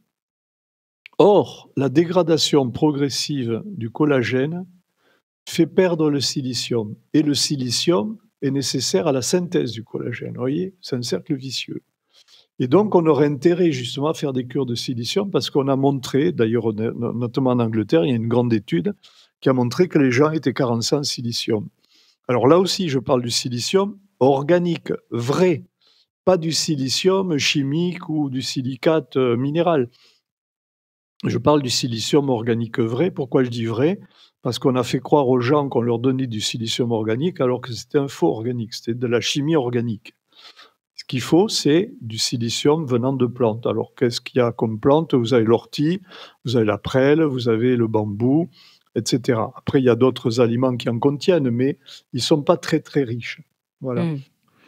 Or, la dégradation progressive du collagène fait perdre le silicium. Et le silicium est nécessaire à la synthèse du collagène. Vous voyez? C'est un cercle vicieux. Et donc, on aurait intérêt justement à faire des cures de silicium parce qu'on a montré, d'ailleurs, notamment en Angleterre, il y a une grande étude qui a montré que les gens étaient carencés en silicium. Alors là aussi, je parle du silicium organique, vrai, pas du silicium chimique ou du silicate minéral. Je parle du silicium organique vrai. Pourquoi je dis vrai? Parce qu'on a fait croire aux gens qu'on leur donnait du silicium organique alors que c'était un faux organique, c'était de la chimie organique. Ce qu'il faut, c'est du silicium venant de plantes. Alors, qu'est-ce qu'il y a comme plantes? Vous avez l'ortie, vous avez la prêle, vous avez le bambou, etc. Après, il y a d'autres aliments qui en contiennent, mais ils ne sont pas très, très riches. Voilà. Mmh.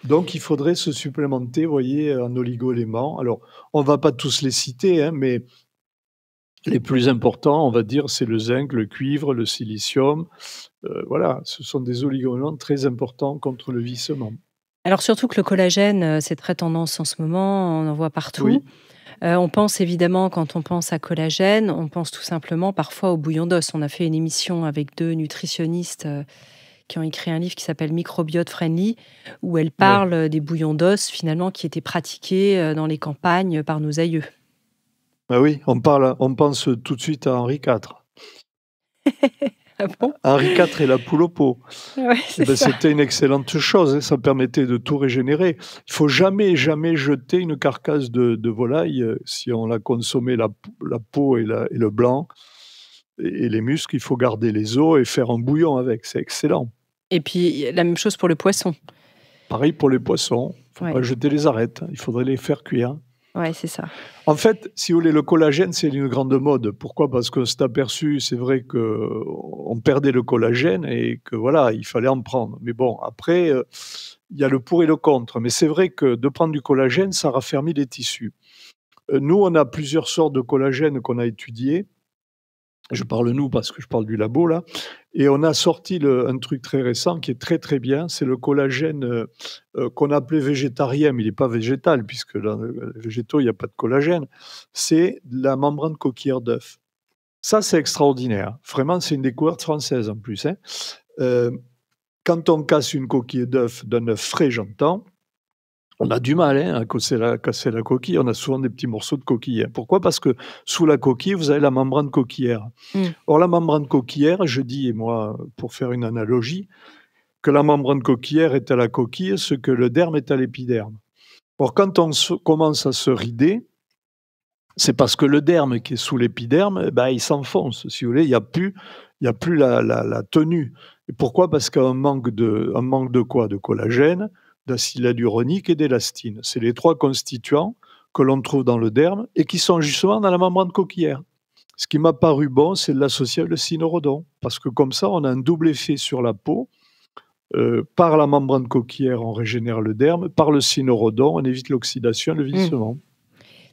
Donc, il faudrait se supplémenter, vous voyez, en oligo-éléments. Alors, on ne va pas tous les citer, hein, mais les plus importants, on va dire, c'est le zinc, le cuivre, le silicium. Voilà, ce sont des oligo-éléments très importants contre le vieillissement. Alors surtout que le collagène, c'est très tendance en ce moment, on en voit partout. Oui, On pense évidemment, quand on pense à collagène, on pense tout simplement parfois au bouillon d'os. On a fait une émission avec 2 nutritionnistes, qui ont écrit un livre qui s'appelle Microbiote Friendly, où elles ouais. parlent des bouillons d'os finalement qui étaient pratiqués, dans les campagnes par nos aïeux. Bah oui, on pense tout de suite à Henri IV. Ah bon? Henri IV et la poule au pot. Ouais, Eh c'est ben, ça. c'était une excellente chose, hein, ça permettait de tout régénérer. Il faut jamais, jamais jeter une carcasse de volaille, si on l'a consommé la peau et le blanc et les muscles, il faut garder les os et faire un bouillon avec, c'est excellent. Et puis la même chose pour le poisson. Pareil pour les poissons, il faut Ouais, pas jeter les arêtes, il faudrait les faire cuire. ouais, c'est ça. En fait, si vous voulez, le collagène, c'est une grande mode. Pourquoi? Parce qu'on s'est aperçu, c'est vrai qu'on perdait le collagène et que voilà, il fallait en prendre. Mais bon, après, il y a le pour et le contre. Mais c'est vrai que de prendre du collagène, ça raffermit les tissus. Nous, on a plusieurs sortes de collagène qu'on a étudiés. Je parle nous parce que je parle du labo là, et on a sorti un truc très récent qui est très, très bien, c'est le collagène, qu'on appelait végétarien, mais il est pas végétal puisque dans le végétaux, il y a pas de collagène. C'est la membrane coquillère d'œuf. Ça, c'est extraordinaire. Vraiment, c'est une découverte française en plus, hein. Heu, Quand on casse une coquille d'œuf, d'un œuf frais, j'entends, on a du mal, hein, à casser la coquille. On a souvent des petits morceaux de coquille, hein. Pourquoi? Parce que sous la coquille, vous avez la membrane coquillère. Mmh. Or, la membrane coquillère, je dis, moi, pour faire une analogie, que la membrane coquillère est à la coquille ce que le derme est à l'épiderme. Or, quand commence à se rider, c'est parce que le derme qui est sous l'épiderme, eh ben, il s'enfonce. Si vous voulez, il y a plus la tenue. Et pourquoi? Parce qu'il y a un manque de quoi? De collagène, d'acide hyaluronique et d'élastine. C'est les 3 constituants que l'on trouve dans le derme et qui sont justement dans la membrane coquillère. Ce qui m'a paru bon, c'est de l'associer avec le cynorhodon, parce que comme ça, on a un double effet sur la peau. Par la membrane coquillère, on régénère le derme, par le cynorhodon, on évite l'oxydation et le Mmh. vieillissement.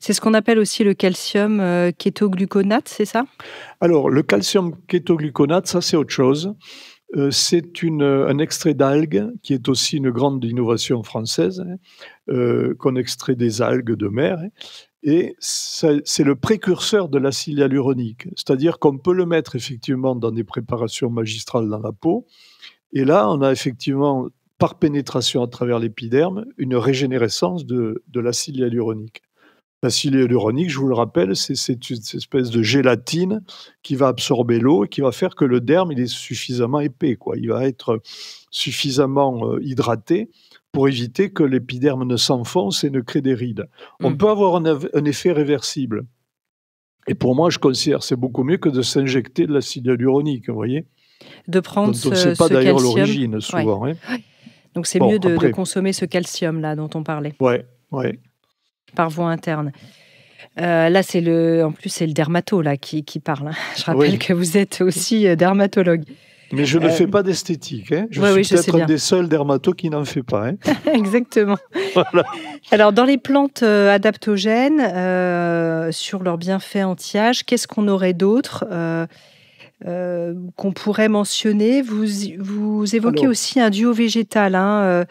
C'est ce qu'on appelle aussi le calcium, kétogluconate, c'est ça? Alors, le calcium kétogluconate, ça, c'est autre chose. C'est un extrait d'algue qui est aussi une grande innovation française, hein, qu'on extrait des algues de mer, hein, et c'est le précurseur de l'acide hyaluronique. C'est-à-dire qu'on peut le mettre effectivement dans des préparations magistrales dans la peau, et là, on a effectivement, par pénétration à travers l'épiderme, une régénérescence de l'acide hyaluronique. L'acide hyaluronique, je vous le rappelle, c'est une espèce de gélatine qui va absorber l'eau et qui va faire que le derme, il est suffisamment épais, quoi. Il va être suffisamment, hydraté pour éviter que l'épiderme ne s'enfonce et ne crée des rides. On Mmh. peut avoir un effet réversible et pour moi, je considère que c'est beaucoup mieux que de s'injecter de l'acide hyaluronique, vous voyez? De prendre Dont on ne sait pas ce d'ailleurs calcium. l'origine Ouais. souvent, hein. Donc c'est Bon mieux de après consommer ce calcium-là dont on parlait, ouais, ouais. par voie interne. Là, en plus, c'est le dermato là qui parle, hein. Je rappelle Oui. que vous êtes aussi, dermatologue. Mais je ne Heu, fais pas d'esthétique, hein. Je ouais, suis oui, je sais peut-être un bien. des seuls dermatos qui n'en fait pas, hein. Exactement. Voilà. Alors dans les plantes, adaptogènes, sur leurs bienfaits anti-âge, qu'est-ce qu'on aurait d'autre, qu'on pourrait mentionner? Vous évoquez Alors aussi un duo végétal, hein,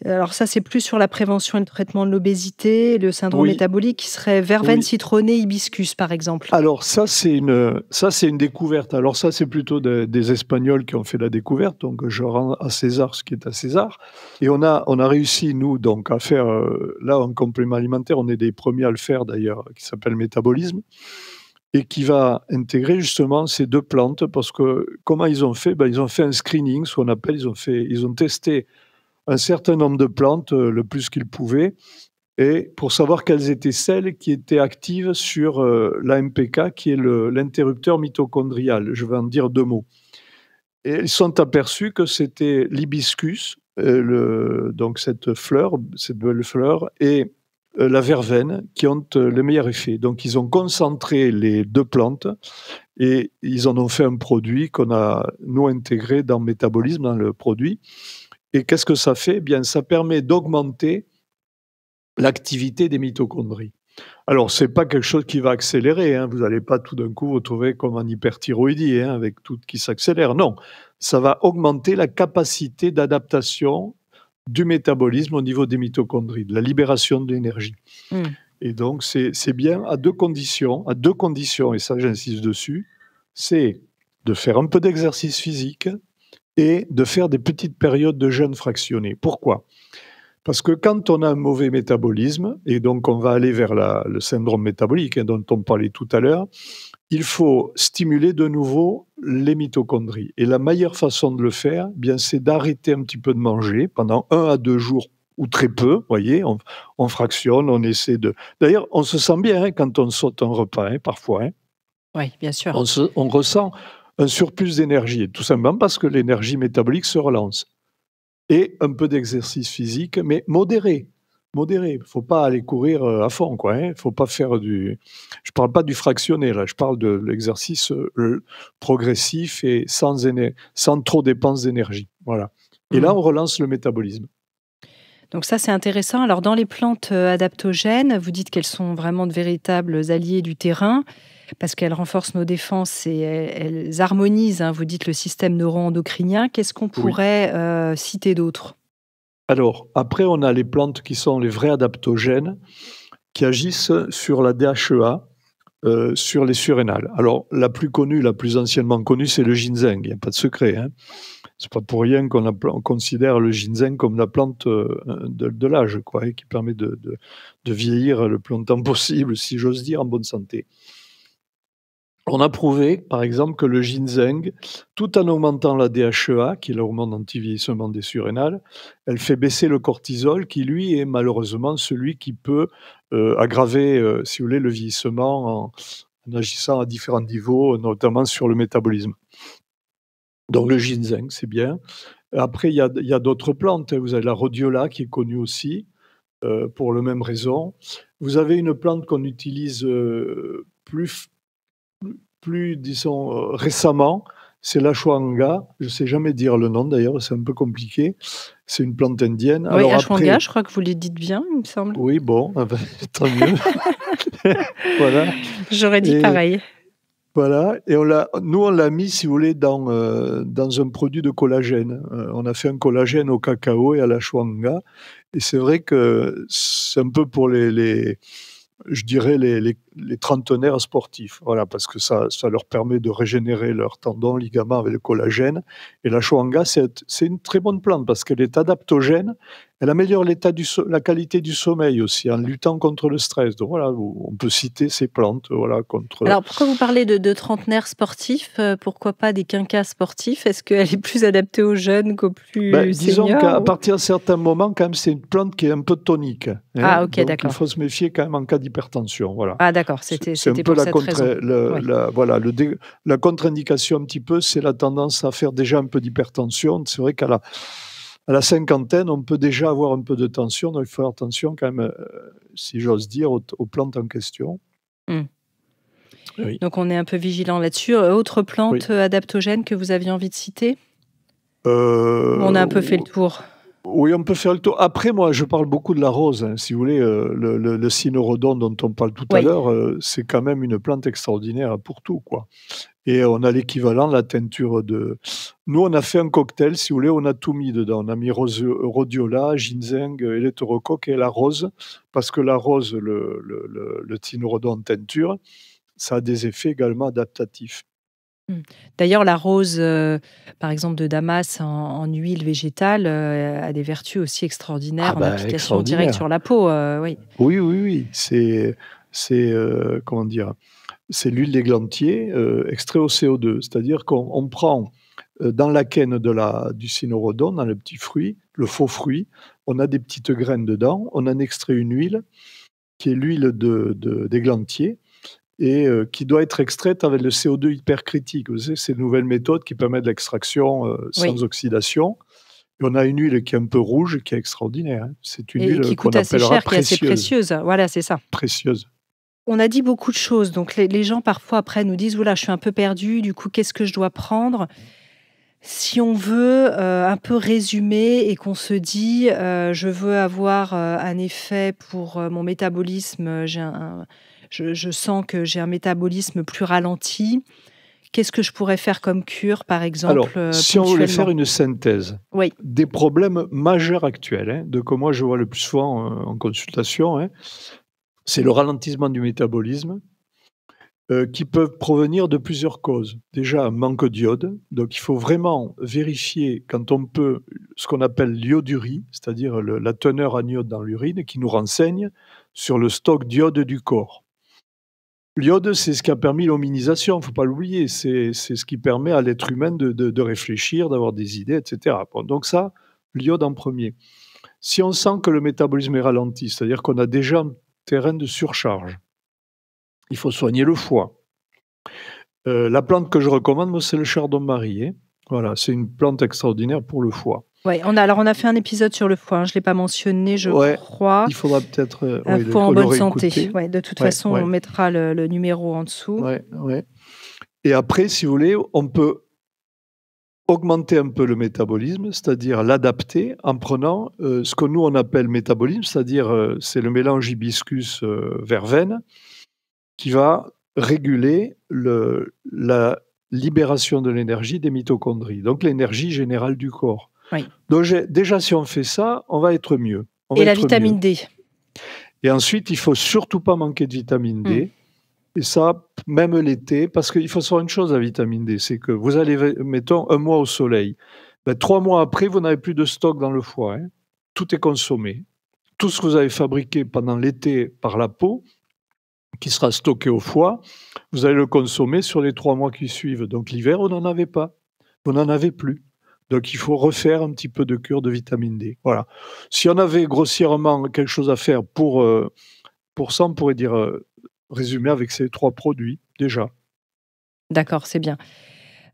alors ça, c'est plus sur la prévention et le traitement de l'obésité, le syndrome oui, métabolique qui serait verveine oui. citronnée hibiscus, par exemple. Alors ça c'est une découverte. Alors ça, c'est plutôt des Espagnols qui ont fait la découverte, donc je rends à César ce qui est à César, et on a réussi nous donc à faire, là en complément alimentaire, on est des premiers à le faire d'ailleurs, qui s'appelle Métabolisme et qui va intégrer justement ces 2 plantes parce que comment ils ont fait? Ben, ils ont fait un screening, ce qu'on appelle, ils ont testé un certain nombre de plantes, le plus qu'ils pouvaient, et pour savoir quelles étaient celles qui étaient actives sur, l'AMPK qui est l'interrupteur mitochondrial. Je vais en dire 2 mots, et ils sont aperçus que c'était l'hibiscus, donc cette fleur, cette belle fleur, et la verveine qui ont le meilleur effet. Donc, ils ont concentré les 2 plantes et ils en ont fait un produit qu'on a, nous, intégré dans Métabolisme, dans le produit. Et qu'est-ce que ça fait? Eh bien, ça permet d'augmenter l'activité des mitochondries. Alors, ce n'est pas quelque chose qui va accélérer, hein. Vous n'allez pas tout d'un coup vous retrouver comme en hyperthyroïdie, hein, avec tout qui s'accélère. Non, ça va augmenter la capacité d'adaptation du métabolisme au niveau des mitochondries, de la libération de l'énergie. Mmh. Et donc, c'est bien à deux conditions, et ça j'insiste dessus, c'est de faire un peu d'exercice physique et de faire des petites périodes de jeûne fractionné. Pourquoi? Parce que quand on a un mauvais métabolisme, et donc on va aller vers le syndrome métabolique, hein, dont on parlait tout à l'heure, il faut stimuler de nouveau les mitochondries. Et la meilleure façon de le faire, eh bien, c'est d'arrêter un petit peu de manger pendant 1 à 2 jours ou très peu. Vous voyez, on fractionne, on essaie de... D'ailleurs, on se sent bien, hein, quand on saute un repas, hein, parfois, hein. Oui, bien sûr. On ressent un surplus d'énergie, tout simplement parce que l'énergie métabolique se relance. Et un peu d'exercice physique, mais modéré. Modéré. Il ne faut pas aller courir à fond, quoi, hein. Faut pas faire du... Je ne parle pas du fractionné, là. Je parle de l'exercice progressif et sans trop dépense d'énergie. Voilà. Et là, on relance le métabolisme. Donc ça, c'est intéressant. Alors, dans les plantes adaptogènes, vous dites qu'elles sont vraiment de véritables alliés du terrain parce qu'elles renforcent nos défenses et elles harmonisent, hein, vous dites, le système neuro-endocrinien. Qu'est-ce qu'on pourrait citer d'autre? Alors, après, on a les plantes qui sont les vrais adaptogènes qui agissent sur la DHEA, sur les surrénales. Alors, la plus connue, la plus anciennement connue, c'est le ginseng. Il n'y a pas de secret, hein. C'est pas pour rien qu'on considère le ginseng comme la plante de l'âge, quoi, hein, qui permet de vieillir le plus longtemps possible, si j'ose dire, en bonne santé. On a prouvé, par exemple, que le ginseng, tout en augmentant la DHEA, qui est l'hormone anti-vieillissement des surrénales, elle fait baisser le cortisol, qui lui est malheureusement celui qui peut aggraver, si vous voulez, le vieillissement en agissant à différents niveaux, notamment sur le métabolisme. Donc le ginseng, c'est bien. Après, il y a d'autres plantes, hein. Vous avez la rhodiola qui est connue aussi, pour la même raison. Vous avez une plante qu'on utilise plus, disons, récemment, c'est l'ashwagandha. Je ne sais jamais dire le nom d'ailleurs, c'est un peu compliqué. C'est une plante indienne. Oui, Alors ashwagandha, après, je crois que vous les dites bien, il me semble. oui, bon, ah ben, tant mieux. Voilà. J'aurais dit Et pareil. voilà, et nous, on l'a mis, si vous voulez, dans un produit de collagène. On a fait un collagène au cacao et à l'ashwagandha. Et c'est vrai que c'est un peu pour je dirais les trentenaires sportifs. Voilà, parce que ça leur permet de régénérer leurs tendons, ligaments avec le collagène. Et l'ashwagandha, c'est une très bonne plante parce qu'elle est adaptogène. Elle améliore la qualité du sommeil aussi, en luttant contre le stress. Donc voilà, on peut citer ces plantes, voilà, contre... Alors, pourquoi vous parlez de trentenaires sportifs? Pourquoi pas des quinquas sportifs? Est-ce qu'elle est plus adaptée aux jeunes qu'aux plus Disons qu'à seniors? partir d'un certain moment, quand même, c'est une plante qui est un peu tonique, hein. Ah, ok, Donc d'accord. il faut se méfier quand même en cas d'hypertension. Voilà. Ah, d'accord, C'est c'était un peu pour cette raison. Ouais. la contre-indication un petit peu, c'est la tendance à faire déjà un peu d'hypertension. C'est vrai qu'à la cinquantaine, on peut déjà avoir un peu de tension, donc il faut faire attention quand même, si j'ose dire, aux plantes en question. Hmm. Oui. Donc, on est un peu vigilant là-dessus. Autre plante adaptogène que vous aviez envie de citer? On a un peu fait le tour. Oui, on peut faire le tour. Après, moi, je parle beaucoup de la rose, hein, si vous voulez. Le cynorhodon dont on parle tout à l'heure, c'est quand même une plante extraordinaire pour tout, quoi. Et on a l'équivalent, la teinture de... Nous, on a fait un cocktail, si vous voulez, on a tout mis dedans. On a mis rhodiola, ginseng, électrocoque et la rose, parce que la rose, le cynorhodon en teinture, ça a des effets également adaptatifs. D'ailleurs, la rose, par exemple, de Damas en huile végétale, a des vertus aussi extraordinaires en application directe sur la peau. Oui. Oui. C'est comment dire? C'est l'huile d'églantier, extrait au CO2. C'est-à-dire qu'on prend, dans l'acène du cynorhodon, dans le petit fruit, le faux fruit, on a des petites graines dedans, on en extrait une huile qui est l'huile d'églantier et qui doit être extraite avec le CO2 hypercritique. Vous savez, ces nouvelles méthodes qui permettent l'extraction sans oxydation. Et on a une huile qui est un peu rouge, qui est extraordinaire, hein. C'est une Et huile qui qu'on coûte assez appellera cher, qui est assez précieuse. Voilà, c'est ça. précieuse. On a dit beaucoup de choses, donc les gens parfois après nous disent: «Ouh là, je suis un peu perdu, du coup, qu'est-ce que je dois prendre?» Si on veut, un peu résumer et qu'on se dit, «Je veux avoir, un effet pour, mon métabolisme, je sens que j'ai un métabolisme plus ralenti». Qu'est-ce que je pourrais faire comme cure, par exemple, Alors, si on voulait faire ponctuellement? une synthèse Oui, des problèmes majeurs actuels, hein, de que moi je vois le plus souvent, en consultation, hein, c'est le ralentissement du métabolisme, qui peuvent provenir de plusieurs causes. Déjà, un manque d'iode, donc il faut vraiment vérifier quand on peut ce qu'on appelle l'iodurie, c'est-à-dire la teneur en iode dans l'urine qui nous renseigne sur le stock d'iode du corps. L'iode, c'est ce qui a permis l'hominisation, il ne faut pas l'oublier, c'est ce qui permet à l'être humain de réfléchir, d'avoir des idées, et cetera. Bon, donc ça, l'iode en premier. Si on sent que le métabolisme est ralenti, c'est-à-dire qu'on a déjà un terrain de surcharge, il faut soigner le foie. La plante que je recommande, moi, c'est le chardon-marie, hein. Voilà, c'est une plante extraordinaire pour le foie. ouais, on a fait un épisode sur le foie, hein, je ne l'ai pas mentionné, je Ouais, crois. il faudra peut-être, oui, Foie en le bonne santé. réécouter. Ouais, de toute Ouais, façon, ouais, on mettra le numéro en dessous. ouais, ouais. Et après, si vous voulez, on peut augmenter un peu le métabolisme, c'est-à-dire l'adapter en prenant, ce que nous on appelle métabolisme, c'est-à-dire, c'est le mélange hibiscus, verveine qui va réguler la libération de l'énergie des mitochondries, donc l'énergie générale du corps. Oui. Donc déjà si on fait ça, on va être mieux. Et la vitamine D. Et ensuite, il faut surtout pas manquer de vitamine D. Et ça, même l'été, parce qu'il faut savoir une chose, la vitamine D, c'est que vous allez, mettons, 1 mois au soleil. 3 mois après, vous n'avez plus de stock dans le foie, hein. Tout est consommé. Tout ce que vous avez fabriqué pendant l'été par la peau, qui sera stocké au foie, vous allez le consommer sur les 3 mois qui suivent. Donc l'hiver, vous n'en avez pas. Vous n'en avez plus. Donc il faut refaire un petit peu de cure de vitamine D. Voilà. Si on avait grossièrement quelque chose à faire pour ça, on pourrait dire, résumer avec ces 3 produits, déjà. D'accord, c'est bien.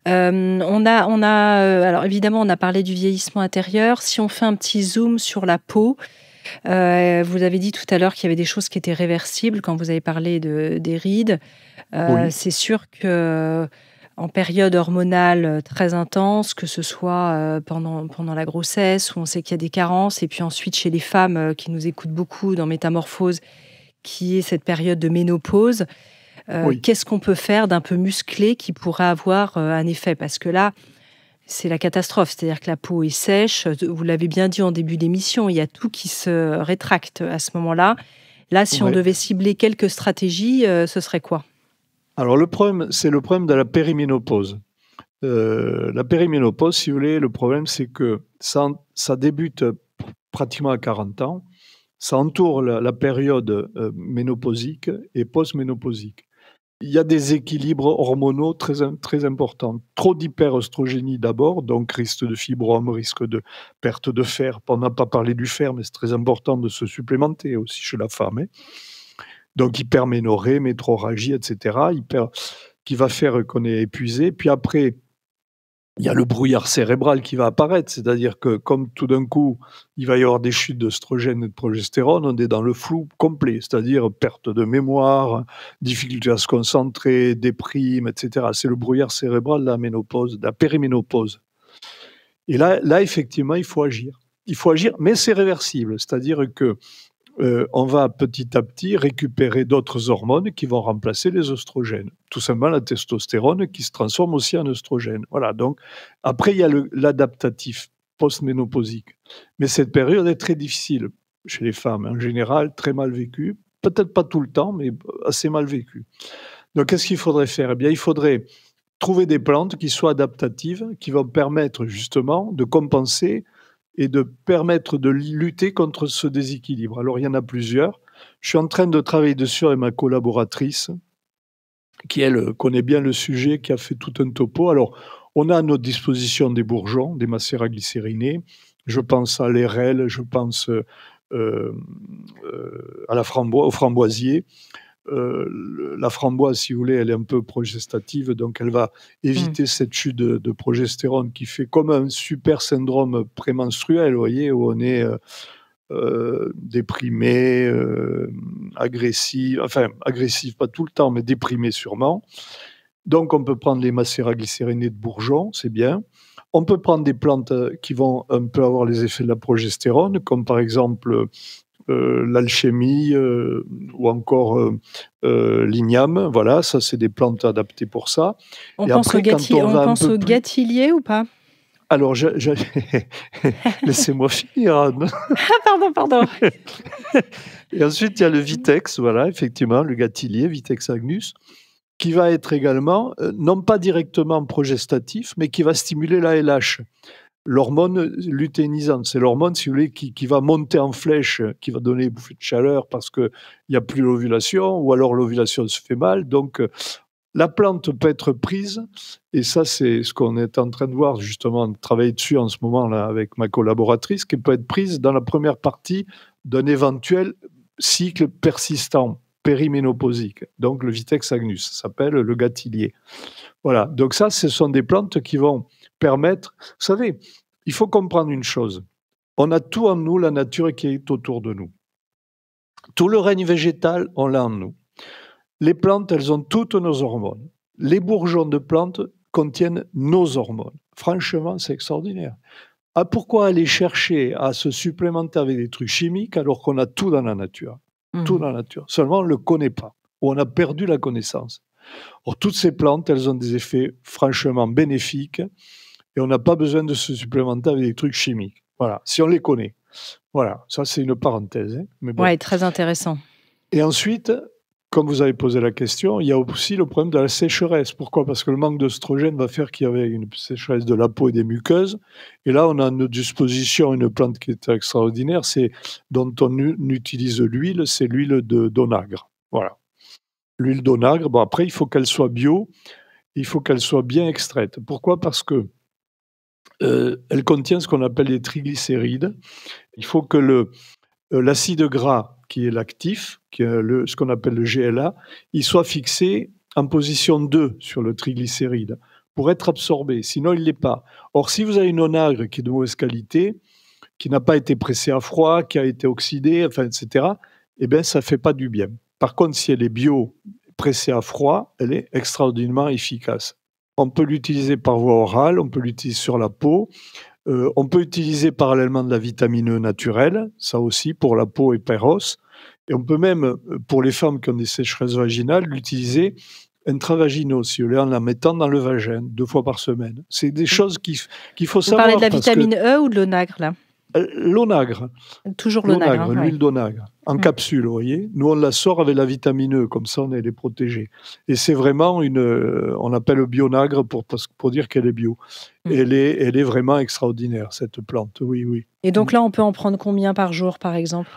Alors évidemment, on a parlé du vieillissement intérieur. Si on fait un petit zoom sur la peau, vous avez dit tout à l'heure qu'il y avait des choses qui étaient réversibles quand vous avez parlé des rides. Oui. C'est sûr que en période hormonale très intense, que ce soit pendant la grossesse, où on sait qu'il y a des carences, et puis ensuite chez les femmes qui nous écoutent beaucoup dans Métamorphose, qui est cette période de ménopause, Oui. qu'est-ce qu'on peut faire d'un peu musclé qui pourrait avoir un effet? Parce que là, c'est la catastrophe. C'est-à-dire que la peau est sèche. Vous l'avez bien dit en début d'émission, il y a tout qui se rétracte à ce moment-là. Là, si on Ouais. devait cibler quelques stratégies, ce serait quoi? Alors le problème, c'est le problème de la périménopause. La périménopause, si vous voulez, le problème, c'est que ça débute pratiquement à 40 ans. Ça entoure la période ménopausique et post-ménopausique. Il y a des équilibres hormonaux très importants. Trop d'hyperœstrogénie d'abord, donc risque de fibrome, risque de perte de fer. On n'a pas parlé du fer, mais c'est très important de se supplémenter aussi chez la femme, hein. Donc hyperménorrhée, métrorragie, etc., qui va faire qu'on est épuisé. Puis après, il y a le brouillard cérébral qui va apparaître, c'est-à-dire que comme tout d'un coup, il va y avoir des chutes d'œstrogène et de progestérone, on est dans le flou complet, c'est-à-dire perte de mémoire, difficulté à se concentrer, déprime, etc. C'est le brouillard cérébral de la ménopause, de la périménopause. Et là, effectivement, il faut agir. Il faut agir, mais c'est réversible, c'est-à-dire que on va petit à petit récupérer d'autres hormones qui vont remplacer les œstrogènes. Tout simplement la testostérone qui se transforme aussi en œstrogène. Voilà, donc après il y a l'adaptatif post-ménopausique. Mais cette période est très difficile chez les femmes, en général très mal vécue, peut-être pas tout le temps, mais assez mal vécue. Donc qu'est-ce qu'il faudrait faire? Eh bien, il faudrait trouver des plantes qui soient adaptatives, qui vont permettre justement de compenser et de permettre de lutter contre ce déséquilibre. Alors, il y en a plusieurs. Je suis en train de travailler dessus avec ma collaboratrice, qui, elle, connaît bien le sujet, qui a fait tout un topo. Alors, on a à notre disposition des bourgeons, des macéraglycérinés. Je pense à l'érel, je pense à au framboisier. la framboise, si vous voulez, elle est un peu progestative, donc elle va éviter cette chute de progestérone qui fait comme un super syndrome prémenstruel, vous voyez, où on est déprimé, agressif pas tout le temps, mais déprimé sûrement. Donc on peut prendre les macérats glycérinés de bourgeon, c'est bien. On peut prendre des plantes qui vont un peu avoir les effets de la progestérone, comme par exemple l'alchimie ou encore l'igname. Voilà, ça c'est des plantes adaptées pour ça. On pense au gâtillier ou pas? Alors, laissez-moi finir, Anne. Ah, pardon. Et ensuite, il y a le Vitex, voilà, effectivement, le gâtillier, Vitex agnus, qui va être également, non pas directement progestatif, mais qui va stimuler l'ALH, l'hormone lutéinisante. C'est l'hormone, si vous voulez, qui va monter en flèche, qui va donner une bouffée de chaleur parce qu'il n'y a plus l'ovulation, ou alors l'ovulation se fait mal. Donc, la plante peut être prise, et ça, c'est ce qu'on est en train de voir, justement, de travailler dessus en ce moment là, avec ma collaboratrice, qui peut être prise dans la première partie d'un éventuel cycle persistant, périménopausique. Donc, le Vitex agnus, ça s'appelle le gâtillier. Voilà, donc ça, ce sont des plantes qui vont permettre... Vous savez, il faut comprendre une chose. On a tout en nous, la nature qui est autour de nous. Tout le règne végétal, on l'a en nous. Les plantes, elles ont toutes nos hormones. Les bourgeons de plantes contiennent nos hormones. Franchement, c'est extraordinaire. Ah, pourquoi aller chercher à se supplémenter avec des trucs chimiques alors qu'on a tout dans la nature? Tout dans la nature. Seulement, on ne le connaît pas, ou on a perdu la connaissance. Or, toutes ces plantes, elles ont des effets franchement bénéfiques, et on n'a pas besoin de se supplémenter avec des trucs chimiques. Voilà, si on les connaît. Voilà, ça c'est une parenthèse. Mais bon. Ouais, très intéressant. Et ensuite, comme vous avez posé la question, il y a aussi le problème de la sécheresse. Pourquoi? Parce que le manque d'œstrogène va faire qu'il y avait une sécheresse de la peau et des muqueuses. Et là, on a à notre disposition une plante qui est extraordinaire, dont on utilise l'huile, c'est l'huile d'onagre. Voilà. L'huile d'onagre, bon, après, il faut qu'elle soit bio, il faut qu'elle soit bien extraite. Pourquoi? Parce que elle contient ce qu'on appelle des triglycérides. Il faut que l'acide gras, qui est l'actif, ce qu'on appelle le GLA, il soit fixé en position 2 sur le triglycéride pour être absorbé, sinon il ne l'est pas. Or, si vous avez une onagre qui est de mauvaise qualité, qui n'a pas été pressée à froid, qui a été oxydée, etc., eh bien, ça ne fait pas du bien. Par contre, si elle est bio, pressée à froid, elle est extraordinairement efficace. On peut l'utiliser par voie orale, on peut l'utiliser sur la peau, on peut utiliser parallèlement de la vitamine E naturelle, ça aussi pour la peau et péros. Et on peut même, pour les femmes qui ont des sécheresses vaginales, l'utiliser intravaginaux, si vous voulez, en la mettant dans le vagin 2 fois par semaine. C'est des choses qu'il faut savoir. Vous parlez de la vitamine E ou de l'onagre, là? L'onagre. Toujours l'onagre. L'huile d'onagre. En capsule, vous voyez. Nous, on la sort avec la vitamine E, comme ça, elle est protégée. Et c'est vraiment on appelle bionagre pour dire qu'elle est bio. Elle est vraiment extraordinaire, cette plante, oui, oui. Et donc là, on peut en prendre combien par jour, par exemple?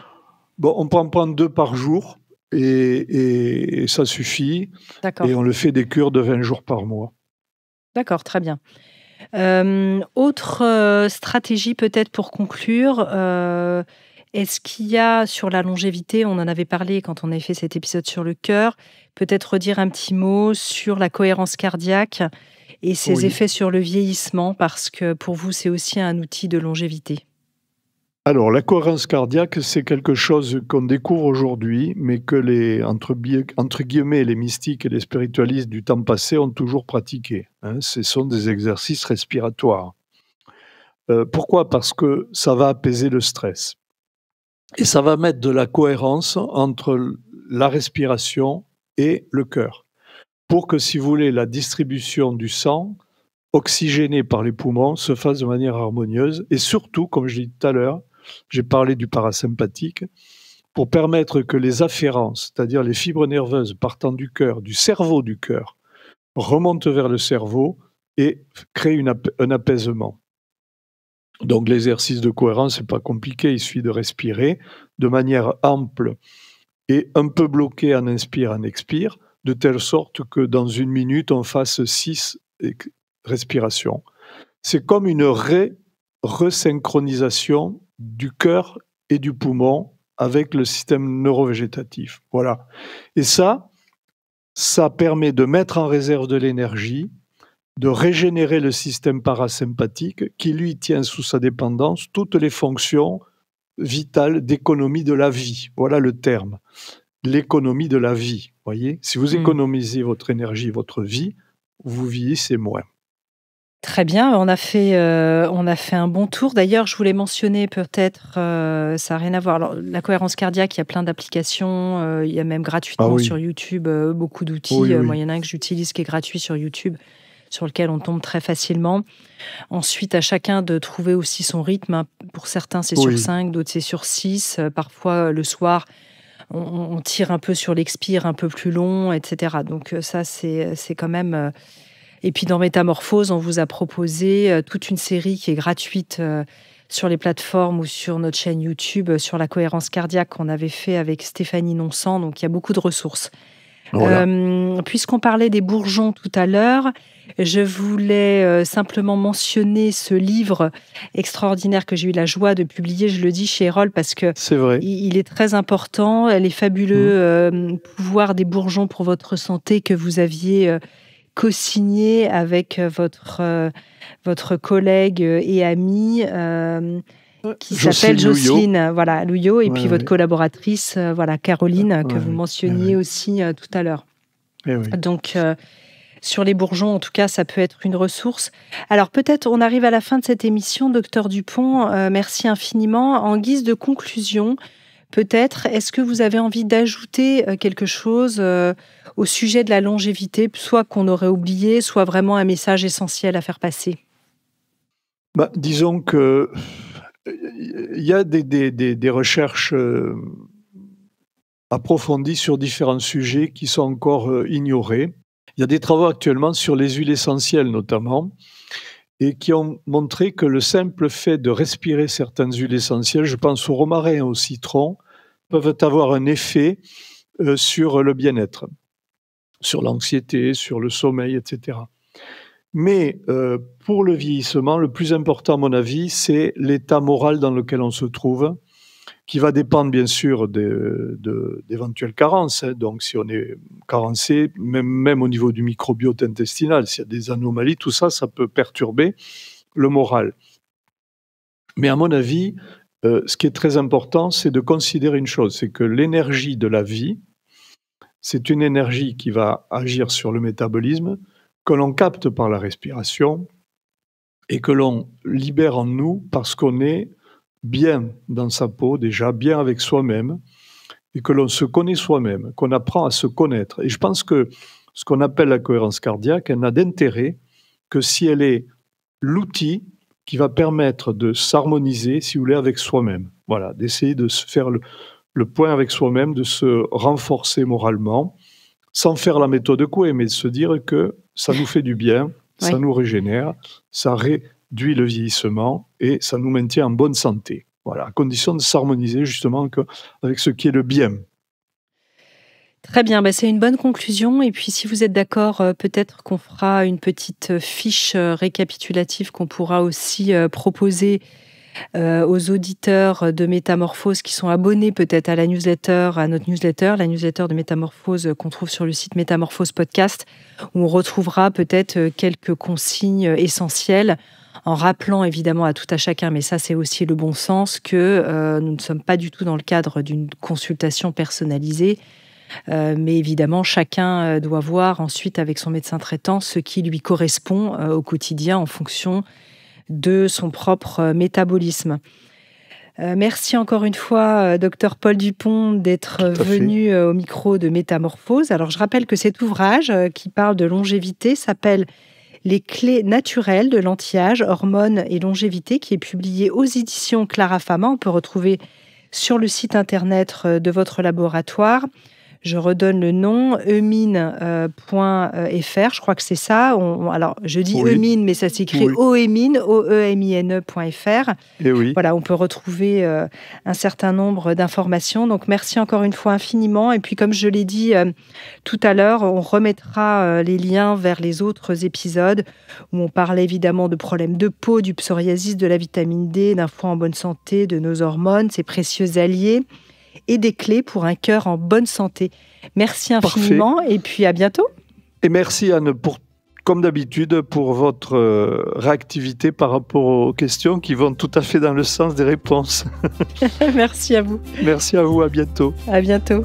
Bon, on peut en prendre 2 par jour, et ça suffit. D'accord. Et on le fait des cures de 20 jours par mois. D'accord, très bien. Autre stratégie peut-être pour conclure, est-ce qu'il y a sur la longévité, on en avait parlé quand on avait fait cet épisode sur le cœur, peut-être redire un petit mot sur la cohérence cardiaque et ses effets sur le vieillissement, parce que pour vous, c'est aussi un outil de longévité. Alors, la cohérence cardiaque, c'est quelque chose qu'on découvre aujourd'hui, mais que entre guillemets, les mystiques et les spiritualistes du temps passé ont toujours pratiqué. Ce sont des exercices respiratoires. Pourquoi? Parce que ça va apaiser le stress. Et ça va mettre de la cohérence entre la respiration et le cœur. Pour que, si vous voulez, la distribution du sang oxygéné par les poumons se fasse de manière harmonieuse. Et surtout, comme je l'ai dit tout à l'heure, j'ai parlé du parasympathique, pour permettre que les afférences, c'est-à-dire les fibres nerveuses partant du cœur, du cerveau du cœur, remontent vers le cerveau et créent un apaisement. Donc l'exercice de cohérence, c'est pas compliqué, il suffit de respirer de manière ample et un peu bloqué en inspire, en expire, de telle sorte que dans 1 minute, on fasse 6 respirations. C'est comme une resynchronisation du cœur et du poumon avec le système neurovégétatif. Voilà. Et ça permet de mettre en réserve de l'énergie, de régénérer le système parasympathique qui, lui, tient sous sa dépendance toutes les fonctions vitales d'économie de la vie. Voilà le terme. L'économie de la vie. Voyez, si vous économisez votre énergie, votre vie, vous vieillissez moins. Très bien, on a fait un bon tour. D'ailleurs, je voulais mentionner peut-être, ça n'a rien à voir. Alors, la cohérence cardiaque, il y a plein d'applications. Il y a même gratuitement sur YouTube beaucoup d'outils. Moi, il y en a un que j'utilise qui est gratuit sur YouTube, sur lequel on tombe très facilement. Ensuite, à chacun de trouver aussi son rythme. Pour certains, c'est sur 5, d'autres, c'est sur 6. Parfois, le soir, on tire un peu sur l'expire, un peu plus long, etc. Donc ça, c'est quand même... Et puis dans Métamorphose, on vous a proposé toute une série qui est gratuite sur les plateformes ou sur notre chaîne YouTube sur la cohérence cardiaque qu'on avait fait avec Stéphanie Nonsan. Donc il y a beaucoup de ressources. Voilà. Puisqu'on parlait des bourgeons tout à l'heure, je voulais simplement mentionner ce livre extraordinaire que j'ai eu la joie de publier, je le dis chez Erol, parce que il est très important. Les fabuleux pouvoirs des bourgeons pour votre santé que vous aviez co-signé avec votre collègue et amie qui s'appelle Jocelyne Louillot, et puis votre collaboratrice Caroline, que vous mentionniez aussi tout à l'heure. Donc, sur les bourgeons, en tout cas, ça peut être une ressource. Alors, peut-être, on arrive à la fin de cette émission, Docteur Dupont. Merci infiniment. En guise de conclusion, peut-être, est-ce que vous avez envie d'ajouter quelque chose au sujet de la longévité, soit qu'on aurait oublié, soit vraiment un message essentiel à faire passer? Disons qu'il y a des recherches approfondies sur différents sujets qui sont encore ignorés. Il y a des travaux actuellement sur les huiles essentielles notamment, et qui ont montré que le simple fait de respirer certaines huiles essentielles, je pense au romarin, au citron, peuvent avoir un effet sur le bien-être, sur l'anxiété, sur le sommeil, etc. Mais pour le vieillissement, le plus important à mon avis, c'est l'état moral dans lequel on se trouve, qui va dépendre bien sûr d'éventuelles carences. Donc si on est carencé, même au niveau du microbiote intestinal, s'il y a des anomalies, tout ça, ça peut perturber le moral. Mais à mon avis, ce qui est très important, c'est de considérer une chose, c'est que l'énergie de la vie, c'est une énergie qui va agir sur le métabolisme, que l'on capte par la respiration et que l'on libère en nous parce qu'on est bien dans sa peau, déjà bien avec soi-même, et que l'on se connaît soi-même, qu'on apprend à se connaître. Et je pense que ce qu'on appelle la cohérence cardiaque, elle n'a d'intérêt que si elle est l'outil qui va permettre de s'harmoniser, si vous voulez, avec soi-même. Voilà, d'essayer de se faire le point avec soi-même, de se renforcer moralement, sans faire la méthode Coué, mais de se dire que ça nous fait du bien, ça nous régénère, ça réduit le vieillissement et ça nous maintient en bonne santé. Voilà, à condition de s'harmoniser justement avec ce qui est le bien. Très bien, c'est une bonne conclusion. Et puis, si vous êtes d'accord, peut-être qu'on fera une petite fiche récapitulative qu'on pourra aussi proposer aux auditeurs de Métamorphose qui sont abonnés peut-être à notre newsletter, la newsletter de Métamorphose qu'on trouve sur le site Métamorphose Podcast, où on retrouvera peut-être quelques consignes essentielles, en rappelant évidemment à tout à chacun, mais ça c'est aussi le bon sens, que nous ne sommes pas du tout dans le cadre d'une consultation personnalisée, mais évidemment chacun doit voir ensuite avec son médecin traitant ce qui lui correspond au quotidien en fonction de son propre métabolisme. Merci encore une fois, Dr Paul Dupont, d'être venu au micro de Métamorphose. Alors, je rappelle que cet ouvrage qui parle de longévité s'appelle « Les clés naturelles de l'anti-âge, hormones et longévité » qui est publié aux éditions Clara Fama. On peut retrouver sur le site internet de votre laboratoire. Je redonne le nom, eumine.fr, je crois que c'est ça. Alors, je dis eumine, mais ça s'écrit oemine, oemine.fr. Voilà, on peut retrouver un certain nombre d'informations. Donc, merci encore une fois infiniment. Et puis, comme je l'ai dit tout à l'heure, on remettra les liens vers les autres épisodes où on parlait évidemment de problèmes de peau, du psoriasis, de la vitamine D, d'un foie en bonne santé, de nos hormones, ces précieux alliés. et des clés pour un cœur en bonne santé. Merci infiniment. Parfait. Et puis à bientôt. Et merci Anne, comme d'habitude, pour votre réactivité par rapport aux questions qui vont tout à fait dans le sens des réponses. Merci à vous. Merci à vous, à bientôt. À bientôt.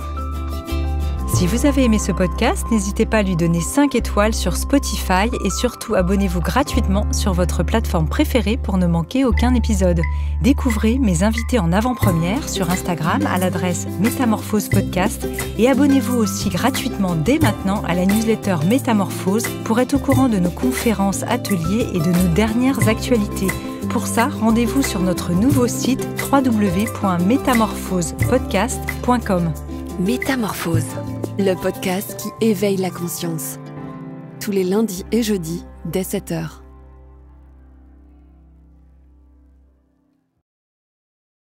Si vous avez aimé ce podcast, n'hésitez pas à lui donner 5 étoiles sur Spotify et surtout abonnez-vous gratuitement sur votre plateforme préférée pour ne manquer aucun épisode. Découvrez mes invités en avant-première sur Instagram à l'adresse Métamorphose Podcast et abonnez-vous aussi gratuitement dès maintenant à la newsletter Métamorphose pour être au courant de nos conférences, ateliers et de nos dernières actualités. Pour ça, rendez-vous sur notre nouveau site www.métamorphosepodcast.com. Métamorphose, le podcast qui éveille la conscience. Tous les lundis et jeudis dès 7h.